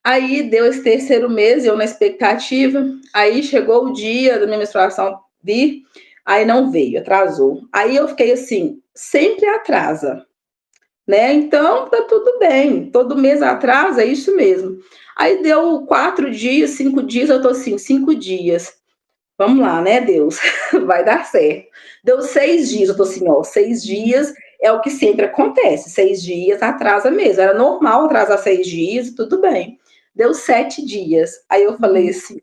Aí deu esse terceiro mês, eu na expectativa, aí chegou o dia da minha menstruação vir, aí não veio, atrasou. Aí eu fiquei assim, sempre atrasa, né? Então tá tudo bem, todo mês atrasa, é isso mesmo. Aí deu 4 dias, 5 dias, eu tô assim, 5 dias. Vamos lá, né, Deus? Vai dar certo. Deu 6 dias, eu tô assim, 6 dias é o que sempre acontece. 6 dias atrasa mesmo. Era normal atrasar 6 dias, tudo bem. Deu 7 dias. Aí eu falei assim,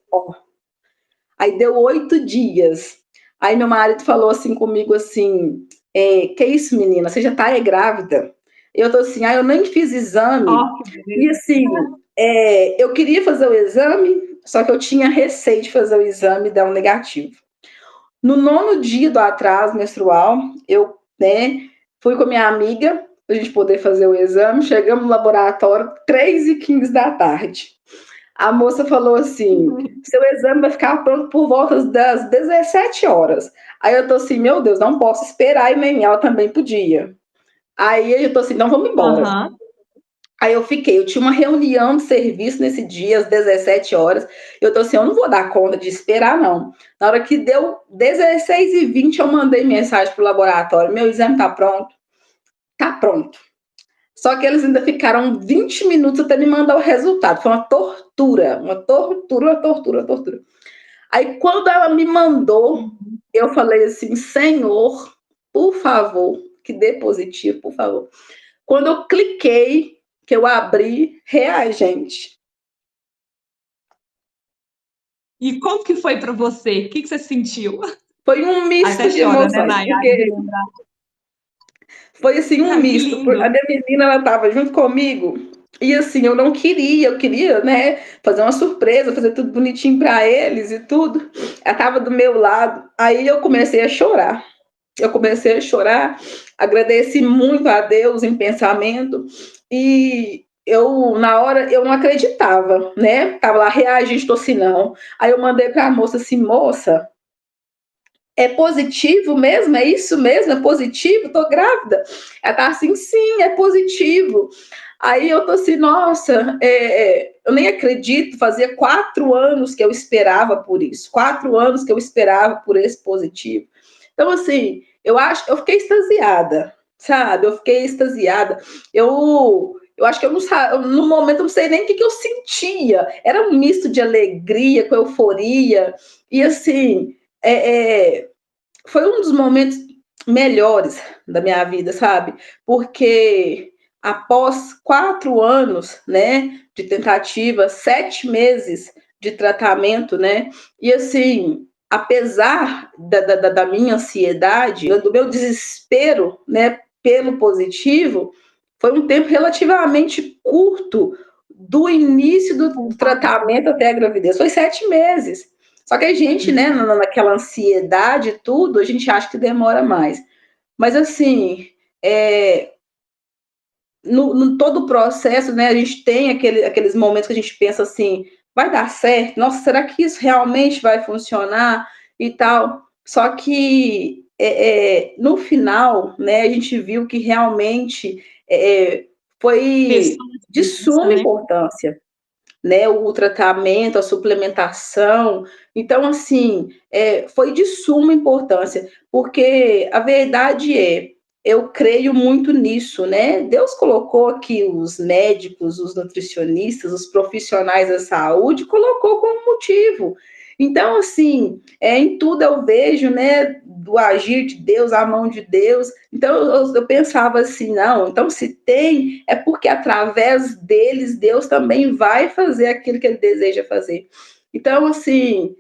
Aí deu 8 dias. Aí meu marido falou assim comigo assim, que isso, menina, você já tá grávida? Eu tô assim, eu nem fiz exame. Ó, que E beleza. assim, eu queria fazer o exame, só que eu tinha receio de fazer o exame e dar um negativo. No 9º dia do atraso menstrual, eu, né, fui com a minha amiga para a gente poder fazer o exame. Chegamos no laboratório 3h15 da tarde. A moça falou assim: seu exame vai ficar pronto por volta das 17 horas. Aí eu tô assim, meu Deus, não posso esperar, e nem ela também podia. Aí eu tô assim, não, vamos embora. Aham. Aí eu tinha uma reunião de serviço nesse dia, às 17 horas. Eu tô assim, eu não vou dar conta de esperar, não. Na hora que deu 16h20, eu mandei mensagem pro laboratório: meu exame tá pronto? Tá pronto. Só que eles ainda ficaram 20 minutos até me mandar o resultado. Foi uma tortura, uma tortura, uma tortura, uma tortura. Aí, quando ela me mandou, eu falei assim: Senhor, por favor, que dê positivo, por favor. Quando eu cliquei, que eu abri, reagente. E como que foi para você? O que você sentiu? Foi um misto Até de chora, né, emoções, Nay? Ai, de porque lembrar. foi assim um Ai, que misto. lindo. A minha menina, ela estava junto comigo e assim, eu não queria, eu queria, né, fazer uma surpresa, fazer tudo bonitinho para eles e tudo. Ela estava do meu lado, aí eu comecei a chorar. Eu comecei a chorar, agradeci muito a Deus em pensamento e eu, na hora, eu não acreditava, né? Tava lá reagindo, estou assim, não. Aí eu mandei para a moça assim, moça, é positivo mesmo? É isso mesmo? É positivo? Tô grávida? Ela tá assim, sim, é positivo. Aí eu tô assim, nossa, eu nem acredito, fazia 4 anos que eu esperava por isso, 4 anos que eu esperava por esse positivo. Então, assim, eu fiquei extasiada, sabe? Eu fiquei extasiada. Eu acho que eu não sabia, no momento eu não sei nem o que eu sentia. Era um misto de alegria com euforia. E assim, foi um dos momentos melhores da minha vida, sabe? Porque após 4 anos, né, de tentativa, 7 meses de tratamento, né, e assim, apesar da minha ansiedade, do meu desespero, né, pelo positivo, foi um tempo relativamente curto do início do tratamento até a gravidez. Foi 7 meses. Só que a gente, né, naquela ansiedade e tudo, a gente acha que demora mais. Mas, assim, no todo o processo, né, a gente tem aqueles momentos que a gente pensa assim, vai dar certo? Nossa, será que isso realmente vai funcionar? E tal. Só que, no final, né, a gente viu que realmente Fez foi toda a de diferença, suma né? importância, né, o tratamento, a suplementação. Então, assim, foi de suma importância, porque a verdade eu creio muito nisso, né? Deus colocou aqui os médicos, os nutricionistas, os profissionais da saúde, colocou como motivo. Então, assim, em tudo eu vejo, né, do agir de Deus, a mão de Deus. Então, eu pensava assim, não, então se tem, é porque através deles, Deus também vai fazer aquilo que ele deseja fazer. Então, assim,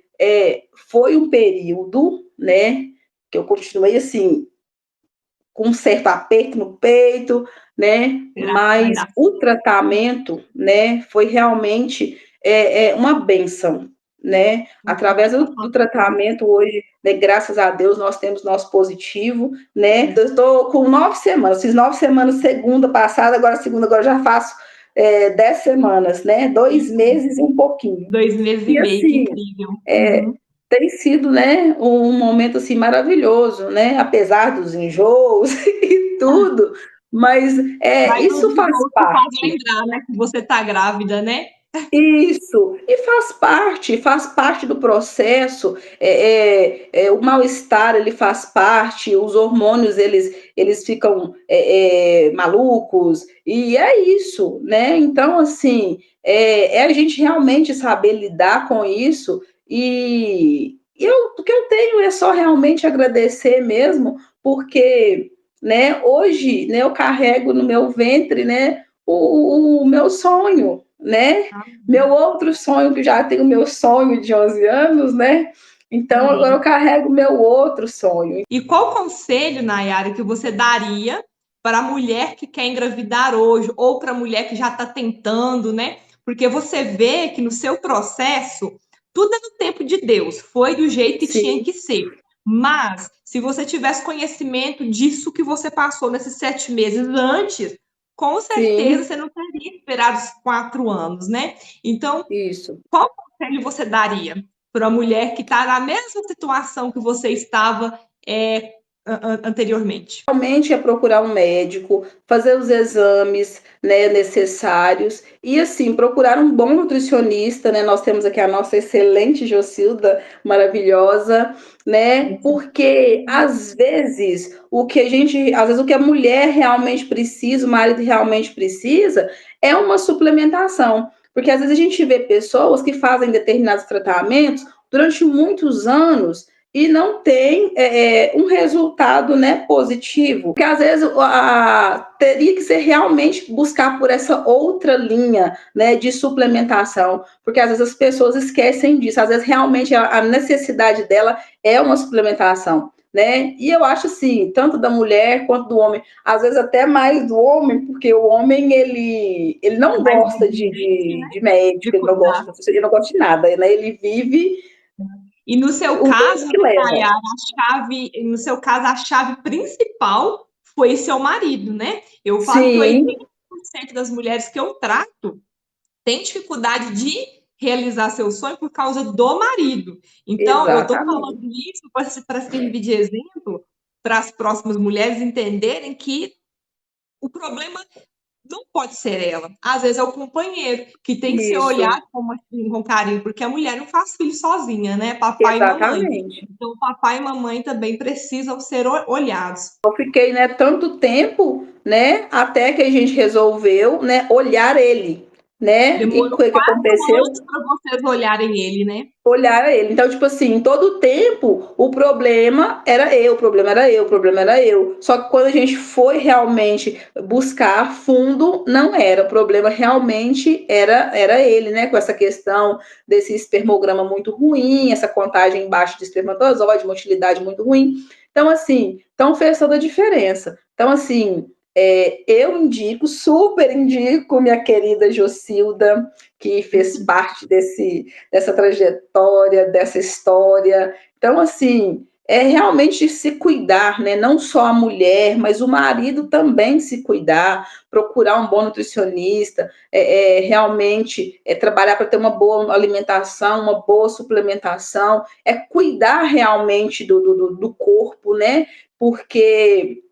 foi um período, né, que eu continuei, assim, com um certo aperto no peito, né, Será que vai mas dar o certo? tratamento, né, foi realmente uma bênção, né, através do tratamento hoje, né, graças a Deus, nós temos nosso positivo, né, eu estou com 9 semanas, fiz 9 semanas segunda passada, agora segunda, agora já faço 10 semanas, né, 2 meses e um pouquinho. 2 meses e E meio, que assim, incrível. é, tem sido, né, um momento assim maravilhoso, né, apesar dos enjoos e tudo, mas Mas isso os faz enjoos te faz parte. lembrar, né, que você tá grávida, né? Isso, e faz parte do processo, o mal-estar, ele faz parte, os hormônios, eles ficam malucos, e é isso, né? Então, assim, a gente realmente saber lidar com isso, o que eu tenho é só realmente agradecer mesmo, porque, né, hoje, né, eu carrego no meu ventre, né, o meu sonho, né? Meu outro sonho, que já tenho o meu sonho de 11 anos, né? Então, agora Sim. eu carrego o meu outro sonho. E qual conselho, Nayara, que você daria para a mulher que quer engravidar hoje, ou para a mulher que já está tentando, né? Porque você vê que no seu processo, tudo é no tempo de Deus, foi do jeito que tinha Sim, que ser. Mas, se você tivesse conhecimento disso que você passou nesses 7 meses antes, com certeza sim, você não teria esperado os 4 anos, né? Então, isso. qual conselho você daria para uma mulher que está na mesma situação que você estava anteriormente? Realmente é procurar um médico, fazer os exames, né, necessários e assim procurar um bom nutricionista, né? Nós temos aqui a nossa excelente Jocilda, maravilhosa, né? Porque às vezes o que a mulher realmente precisa, o marido realmente precisa, é uma suplementação. Porque às vezes a gente vê pessoas que fazem determinados tratamentos durante muitos anos e não tem um resultado, né, positivo. Porque às vezes teria que ser realmente buscar por essa outra linha, né, de suplementação, porque às vezes as pessoas esquecem disso, às vezes realmente a necessidade dela é uma suplementação. Né? E eu acho assim, tanto da mulher quanto do homem, às vezes até mais do homem, porque o homem ele É não mais gosta exigente, né? de De médico, cuidar. ele não gosta de nada, né? Ele vive E no seu o caso, jeito né, que leva. Nayara, a chave principal foi seu marido, né? Eu falo que Sim, 80% das mulheres que eu trato têm dificuldade de realizar seu sonho por causa do marido. Então, eu estou falando exatamente. isso para servir de exemplo para as próximas mulheres entenderem que o problema não pode ser ela. Às vezes é o companheiro que tem que ser Isso, olhado com carinho, porque a mulher não faz filho sozinha, né? Papai e mamãe. exatamente. Então, papai e mamãe também precisam ser olhados. Eu fiquei, né, tanto tempo, né, até que a gente resolveu, né, olhar ele, né? E o Demorou que 4 anos aconteceu? para vocês olharem ele, né? Olhar ele. Então, tipo assim, em todo o tempo, o problema era eu, o problema era eu, o problema era eu. Só que quando a gente foi realmente buscar a fundo, não era. O problema realmente era ele, né? Com essa questão desse espermograma muito ruim, essa contagem baixa de espermatozoide, motilidade muito ruim. Então, assim, então fez toda a diferença. Então, assim, eu indico, super indico, minha querida Jocilda, que fez parte dessa trajetória, dessa história. Então, assim, é realmente se cuidar, né? Não só a mulher, mas o marido também se cuidar, procurar um bom nutricionista, realmente trabalhar para ter uma boa alimentação, uma boa suplementação, é cuidar realmente do corpo, né? Porque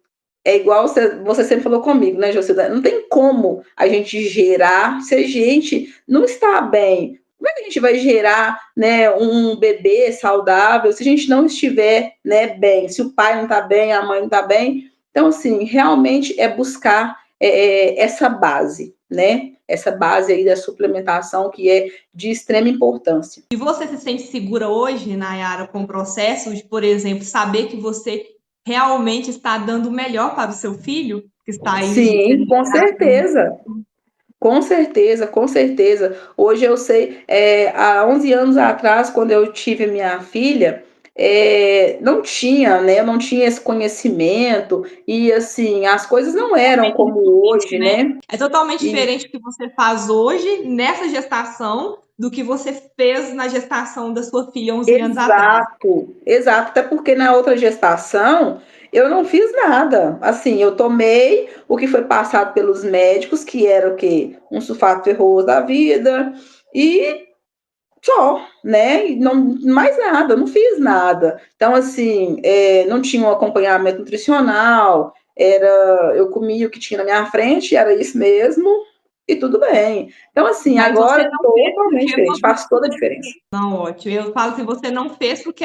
é igual você sempre falou comigo, né, Jocilda? Não tem como a gente gerar se a gente não está bem. Como é que a gente vai gerar, né, um bebê saudável se a gente não estiver, né, bem? Se o pai não está bem, a mãe não está bem. Então, assim, realmente é buscar essa base, né? Essa base aí da suplementação que é de extrema importância. E você se sente segura hoje, Nayara, com o processo de, por exemplo, saber que você realmente está dando o melhor para o seu filho, que está aí Sim, com grávida? certeza. Com certeza, com certeza. Hoje eu sei, há 11 anos atrás, quando eu tive minha filha, não tinha, né? Eu não tinha esse conhecimento e assim as coisas não eram Totalmente como diferente, hoje, né? né? É totalmente E diferente o que você faz hoje, nessa gestação, do que você fez na gestação da sua filha 11 anos atrás. exato, exato. Até porque na outra gestação eu não fiz nada. Assim, eu tomei o que foi passado pelos médicos, que era o quê? Um sulfato ferroso da vida e só, né? E não, mais nada, não fiz nada. Então, assim, não tinha um acompanhamento nutricional, eu comia o que tinha na minha frente, era isso mesmo, e tudo bem. Então, assim, Mas você agora não fez totalmente porque diferente, faz toda a diferença. não, ótimo. Eu falo que você não fez porque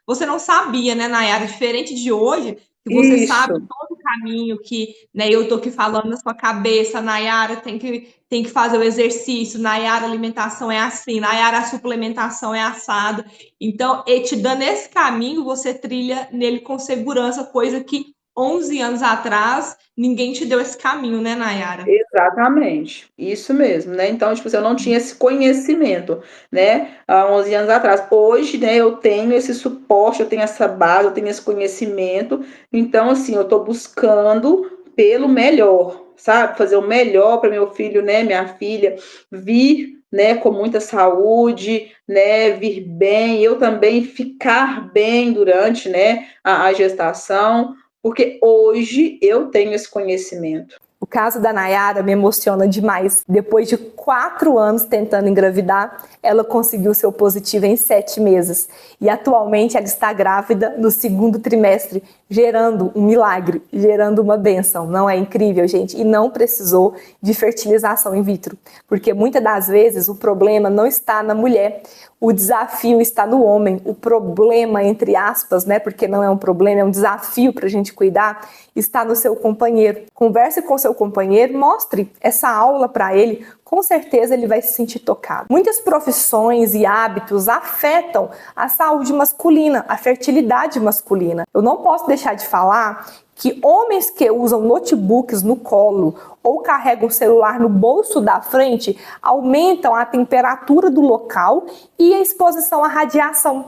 você não sabia, né, Nayara? Diferente de hoje, que você sabe Isso, todo o caminho que, né, eu tô aqui falando na sua cabeça, Nayara tem que fazer o exercício, Nayara, a alimentação é assim, Nayara, a suplementação é assado. Então, e te dando esse caminho, você trilha nele com segurança, coisa que 11 anos atrás, ninguém te deu esse caminho, né, Nayara? Exatamente, isso mesmo, né? Então, tipo assim, eu não tinha esse conhecimento, né, há 11 anos atrás. Hoje, né, eu tenho esse suporte, eu tenho essa base, eu tenho esse conhecimento. Então, assim, eu tô buscando pelo melhor, sabe? Fazer o melhor para meu filho, né, minha filha, vir, né, com muita saúde, né, vir bem, eu também ficar bem durante, né, a gestação, porque hoje eu tenho esse conhecimento. O caso da Nayara me emociona demais. Depois de 4 anos tentando engravidar, ela conseguiu seu positivo em 7 meses. E atualmente ela está grávida no 2º trimestre, gerando um milagre, gerando uma bênção. Não é incrível, gente? E não precisou de fertilização in vitro. Porque muitas das vezes o problema não está na mulher. O desafio está no homem. O problema, entre aspas, né? Porque não é um problema, é um desafio para a gente cuidar, está no seu companheiro. Converse com seu companheiro, mostre essa aula para ele, com certeza ele vai se sentir tocado. Muitas profissões e hábitos afetam a saúde masculina, a fertilidade masculina. Eu não posso deixar de falar que homens que usam notebooks no colo ou carregam o celular no bolso da frente aumentam a temperatura do local e a exposição à radiação.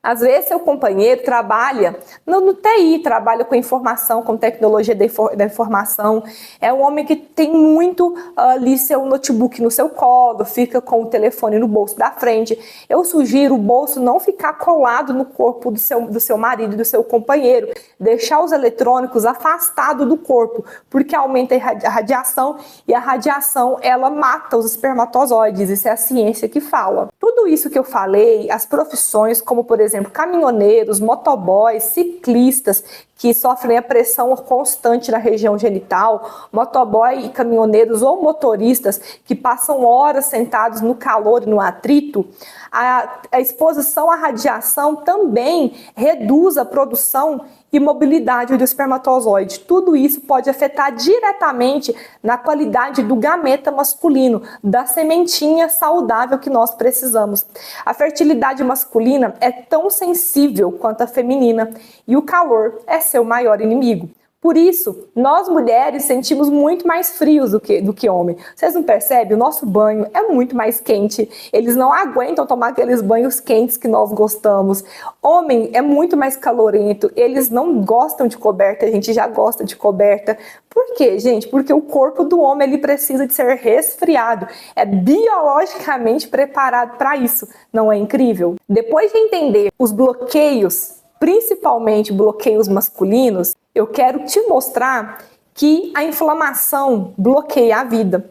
Às vezes, seu companheiro trabalha no TI, trabalha com informação, com tecnologia da informação. É um homem que tem muito ali seu notebook no seu colo, fica com o telefone no bolso da frente. Eu sugiro o bolso não ficar colado no corpo do seu marido, do seu companheiro. Deixar os eletrônicos afastados do corpo, porque aumenta a radiação e a radiação, ela mata os espermatozoides. Isso é a ciência que fala. Tudo isso que eu falei, as profissões, como por exemplo, caminhoneiros, motoboys, ciclistas que sofrem a pressão constante na região genital, motoboy e caminhoneiros ou motoristas que passam horas sentados no calor e no atrito, a exposição à radiação também reduz a produção e mobilidade do espermatozoide. Tudo isso pode afetar diretamente na qualidade do gameta masculino, da sementinha saudável que nós precisamos. A fertilidade masculina é tão sensível quanto a feminina e o calor é seu maior inimigo. Por isso, nós mulheres sentimos muito mais frios do que homem. Vocês não percebem? O nosso banho é muito mais quente. Eles não aguentam tomar aqueles banhos quentes que nós gostamos. Homem é muito mais calorento. Eles não gostam de coberta, a gente já gosta de coberta. Por quê, gente? Porque o corpo do homem ele precisa de ser resfriado. É biologicamente preparado para isso. Não é incrível? Depois de entender os bloqueios, principalmente bloqueios masculinos, eu quero te mostrar que a inflamação bloqueia a vida.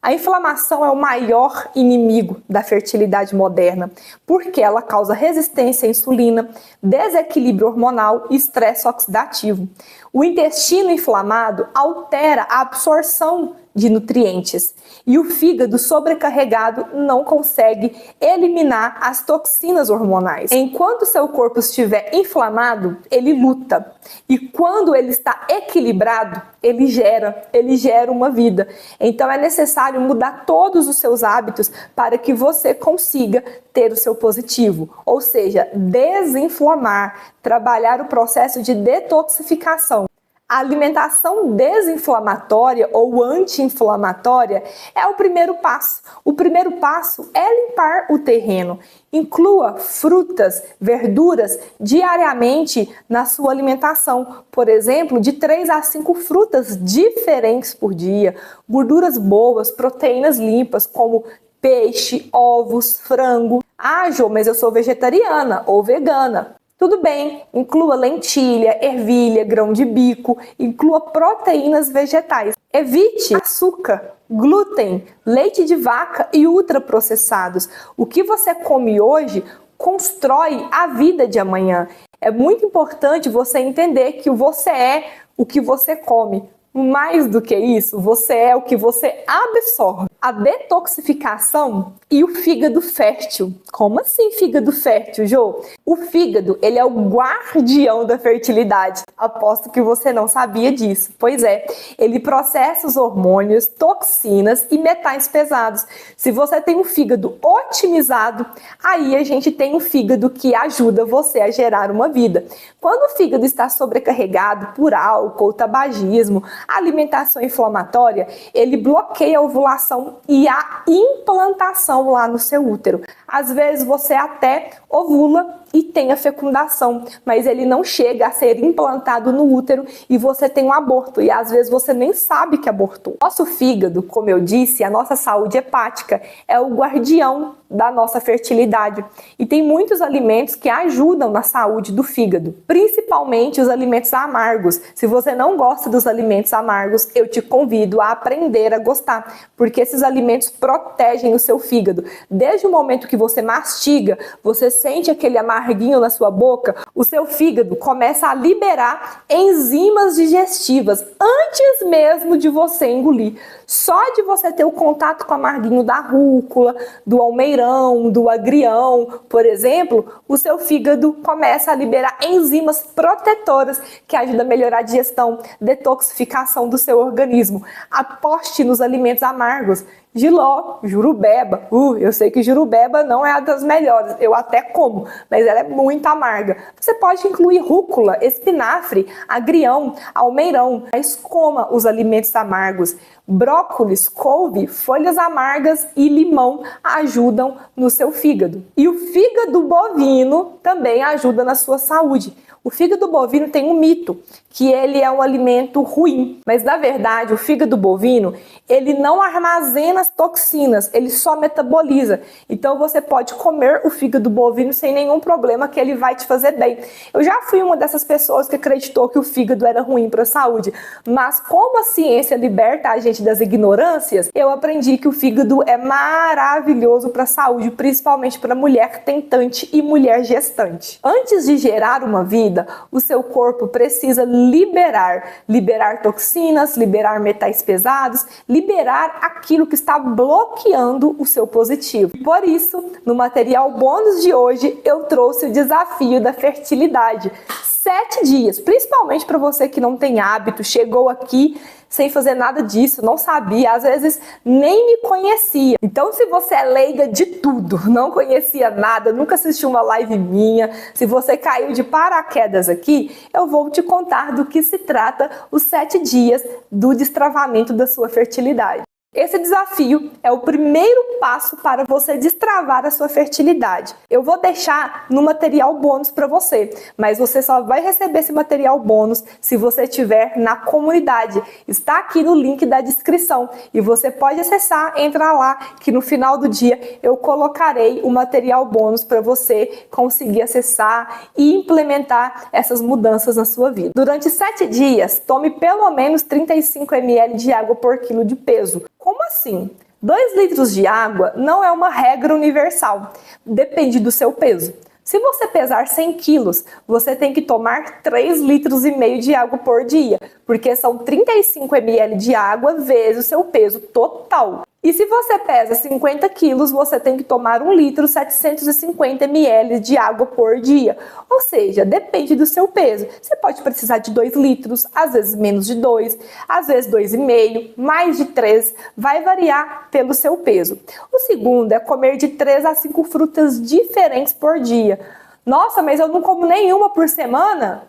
A inflamação é o maior inimigo da fertilidade moderna, porque ela causa resistência à insulina, desequilíbrio hormonal e estresse oxidativo. O intestino inflamado altera a absorção de nutrientes e o fígado sobrecarregado não consegue eliminar as toxinas hormonais. Enquanto seu corpo estiver inflamado, ele luta, e quando ele está equilibrado, ele gera uma vida. Então é necessário mudar todos os seus hábitos para que você consiga ter o seu positivo, ou seja, desinflamar, trabalhar o processo de detoxificação. A alimentação desinflamatória ou anti-inflamatória é o primeiro passo. O primeiro passo é limpar o terreno. Inclua frutas, verduras diariamente na sua alimentação. Por exemplo, de 3 a 5 frutas diferentes por dia. Gorduras boas, proteínas limpas, como peixe, ovos, frango. Ah, Jô, mas eu sou vegetariana ou vegana. Tudo bem, inclua lentilha, ervilha, grão de bico, inclua proteínas vegetais. Evite açúcar, glúten, leite de vaca e ultraprocessados. O que você come hoje constrói a vida de amanhã. É muito importante você entender que você é o que você come. Mais do que isso, você é o que você absorve. A detoxificação e o fígado fértil. Como assim fígado fértil, Jô? O fígado, ele é o guardião da fertilidade. Aposto que você não sabia disso. Pois é, ele processa os hormônios, toxinas e metais pesados. Se você tem um fígado otimizado, aí a gente tem um fígado que ajuda você a gerar uma vida. Quando o fígado está sobrecarregado por álcool, tabagismo, alimentação inflamatória, ele bloqueia a ovulação e a implantação lá no seu útero. Às vezes você até ovula e tem a fecundação, mas ele não chega a ser implantado no útero e você tem um aborto, e às vezes você nem sabe que abortou. Nosso fígado, como eu disse, a nossa saúde hepática é o guardião da nossa fertilidade, e tem muitos alimentos que ajudam na saúde do fígado, principalmente os alimentos amargos. Se você não gosta dos alimentos amargos, eu te convido a aprender a gostar, porque esses alimentos protegem o seu fígado. Desde o momento que você mastiga, você sente aquele amarguinho na sua boca, o seu fígado começa a liberar enzimas digestivas antes mesmo de você engolir. Só de você ter o contato com o amarguinho da rúcula, do almeirão, do agrião, por exemplo, o seu fígado começa a liberar enzimas protetoras que ajudam a melhorar a digestão, detoxificação do seu organismo. Aposte nos alimentos amargos. Jiló, jurubeba. Eu sei que jurubeba não é a das melhores, eu até como, mas ela é muito amarga. Você pode incluir rúcula, espinafre, agrião, almeirão, mas coma os alimentos amargos. Brócolis, couve, folhas amargas e limão ajudam no seu fígado. E o fígado bovino também ajuda na sua saúde. O fígado bovino tem um mito, que ele é um alimento ruim, mas na verdade o fígado bovino, ele não armazena as toxinas, ele só metaboliza. Então você pode comer o fígado bovino sem nenhum problema, que ele vai te fazer bem. Eu já fui uma dessas pessoas que acreditou que o fígado era ruim para a saúde, mas como a ciência liberta a gente das ignorâncias, eu aprendi que o fígado é maravilhoso para a saúde, principalmente para mulher tentante e mulher gestante. Antes de gerar uma vida, o seu corpo precisa liberar toxinas, liberar metais pesados, liberar aquilo que está bloqueando o seu positivo. Por isso, no material bônus de hoje, eu trouxe o desafio da fertilidade. 7 dias, principalmente para você que não tem hábito, chegou aqui sem fazer nada disso, não sabia, às vezes nem me conhecia. Então, se você é leiga de tudo, não conhecia nada, nunca assistiu uma live minha, se você caiu de paraquedas aqui, eu vou te contar do que se trata os 7 dias do destravamento da sua fertilidade. Esse desafio é o primeiro passo para você destravar a sua fertilidade. Eu vou deixar no material bônus para você, mas você só vai receber esse material bônus se você estiver na comunidade. Está aqui no link da descrição e você pode acessar, entrar lá, que no final do dia eu colocarei o material bônus para você conseguir acessar e implementar essas mudanças na sua vida. Durante 7 dias, tome pelo menos 35 ml de água por quilo de peso. Como assim? 2 litros de água não é uma regra universal, depende do seu peso. Se você pesar 100 quilos, você tem que tomar 3,5 litros de água por dia, porque são 35 ml de água vezes o seu peso total. E se você pesa 50 quilos, você tem que tomar 1 litro 750 ml de água por dia. Ou seja, depende do seu peso. Você pode precisar de 2 litros, às vezes menos de 2, às vezes 2,5, mais de 3. Vai variar pelo seu peso. O segundo é comer de 3 a 5 frutas diferentes por dia. Nossa, mas eu não como nenhuma por semana?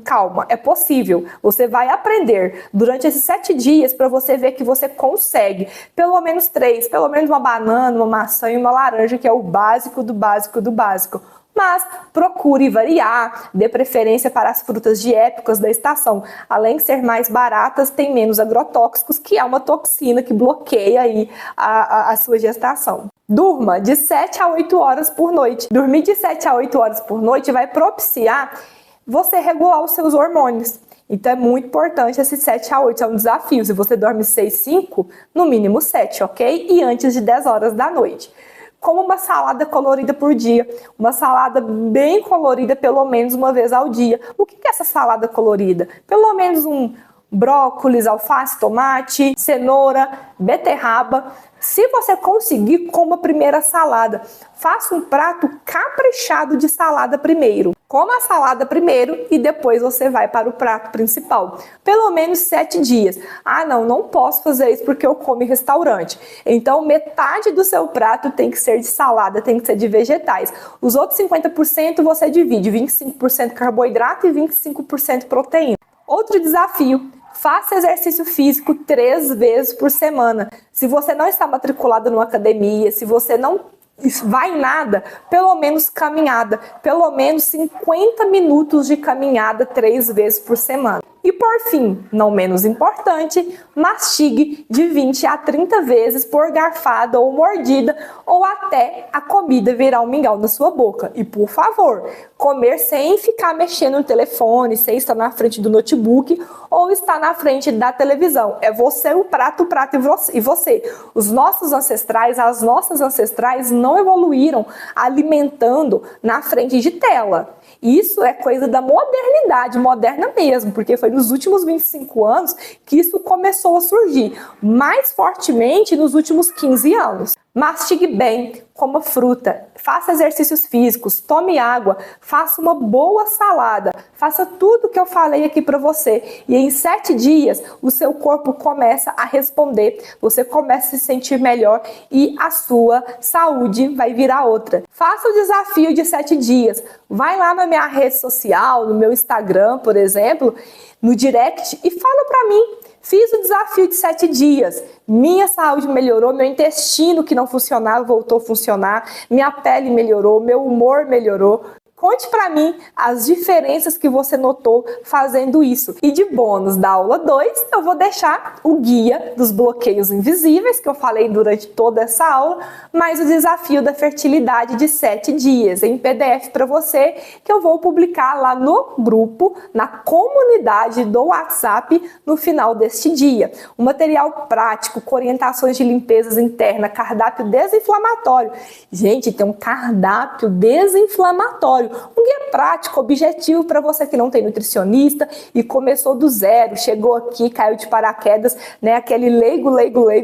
Calma, é possível. Você vai aprender durante esses 7 dias para você ver que você consegue pelo menos 3, pelo menos uma banana, uma maçã e uma laranja, que é o básico do básico do básico. Mas procure variar, dê preferência para as frutas de épocas da estação. Além de ser mais baratas, tem menos agrotóxicos, que é uma toxina que bloqueia aí a sua gestação. Durma de 7 a 8 horas por noite. Dormir de 7 a 8 horas por noite vai propiciar você regular os seus hormônios. Então é muito importante esse 7 a 8, é um desafio. Se você dorme 6, 5, no mínimo 7, ok? E antes de 10 horas da noite. Como uma salada colorida por dia, uma salada bem colorida pelo menos uma vez ao dia. O que é essa salada colorida? Pelo menos um brócolis, alface, tomate, cenoura, beterraba. Se você conseguir, coma a primeira salada. Faça um prato caprichado de salada primeiro. Coma a salada primeiro e depois você vai para o prato principal. Pelo menos 7 dias. Ah, não posso fazer isso porque eu como em restaurante. Então, metade do seu prato tem que ser de salada, tem que ser de vegetais. Os outros 50% você divide, 25% carboidrato e 25% proteína. Outro desafio. Faça exercício físico 3 vezes por semana. Se você não está matriculado numa academia, se você não vai em nada, pelo menos caminhada, pelo menos 50 minutos de caminhada 3 vezes por semana. E por fim, não menos importante, mastigue de 20 a 30 vezes por garfada ou mordida, ou até a comida virar um mingau na sua boca. E por favor, comer sem ficar mexendo no telefone, sem estar na frente do notebook ou estar na frente da televisão. É você o prato e você. Os nossos ancestrais, as nossas ancestrais não evoluíram alimentando na frente de tela. Isso é coisa da modernidade, moderna mesmo, porque foi nos últimos 25 anos que isso começou a surgir, mais fortemente nos últimos 15 anos. Mastigue bem, coma fruta, faça exercícios físicos, tome água, faça uma boa salada, faça tudo que eu falei aqui para você. E em 7 dias, o seu corpo começa a responder, você começa a se sentir melhor e a sua saúde vai virar outra. Faça o desafio de 7 dias. Vai lá na minha rede social, no meu Instagram, por exemplo, no direct e fala para mim. Fiz o desafio de 7 dias, minha saúde melhorou, meu intestino que não funcionava voltou a funcionar, minha pele melhorou, meu humor melhorou. Conte para mim as diferenças que você notou fazendo isso. E de bônus da aula 2, eu vou deixar o guia dos bloqueios invisíveis, que eu falei durante toda essa aula, mais o desafio da fertilidade de 7 dias, em PDF para você, que eu vou publicar lá no grupo, na comunidade do WhatsApp, no final deste dia. Um material prático, com orientações de limpeza interna, cardápio desinflamatório. Gente, tem um cardápio desinflamatório. Um guia prático, objetivo para você que não tem nutricionista e começou do zero, chegou aqui, caiu de paraquedas, né? Aquele leigo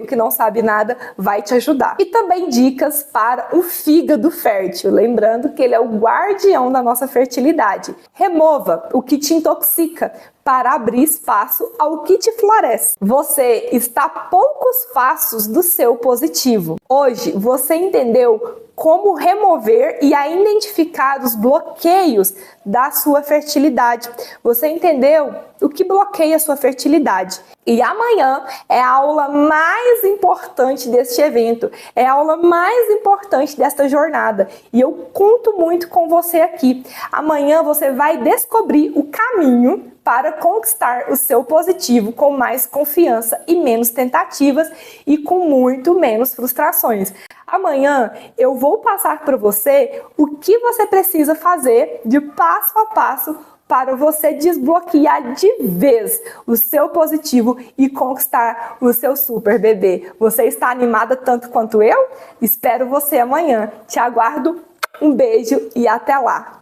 que não sabe nada, vai te ajudar. E também dicas para o fígado fértil, lembrando que ele é o guardião da nossa fertilidade. Remova o que te intoxica para abrir espaço ao que te floresce. Você está a poucos passos do seu positivo. Hoje você entendeu como remover e ainda identificar os bloqueios da sua fertilidade. Você entendeu o que bloqueia a sua fertilidade. E amanhã é a aula mais importante deste evento, é a aula mais importante desta jornada. E eu conto muito com você aqui. Amanhã você vai descobrir o caminho para conquistar o seu positivo com mais confiança e menos tentativas e com muito menos frustrações. Amanhã eu vou passar para você o que você precisa fazer de passo a passo para você desbloquear de vez o seu positivo e conquistar o seu super bebê. Você está animada tanto quanto eu? Espero você amanhã. Te aguardo. Um beijo e até lá!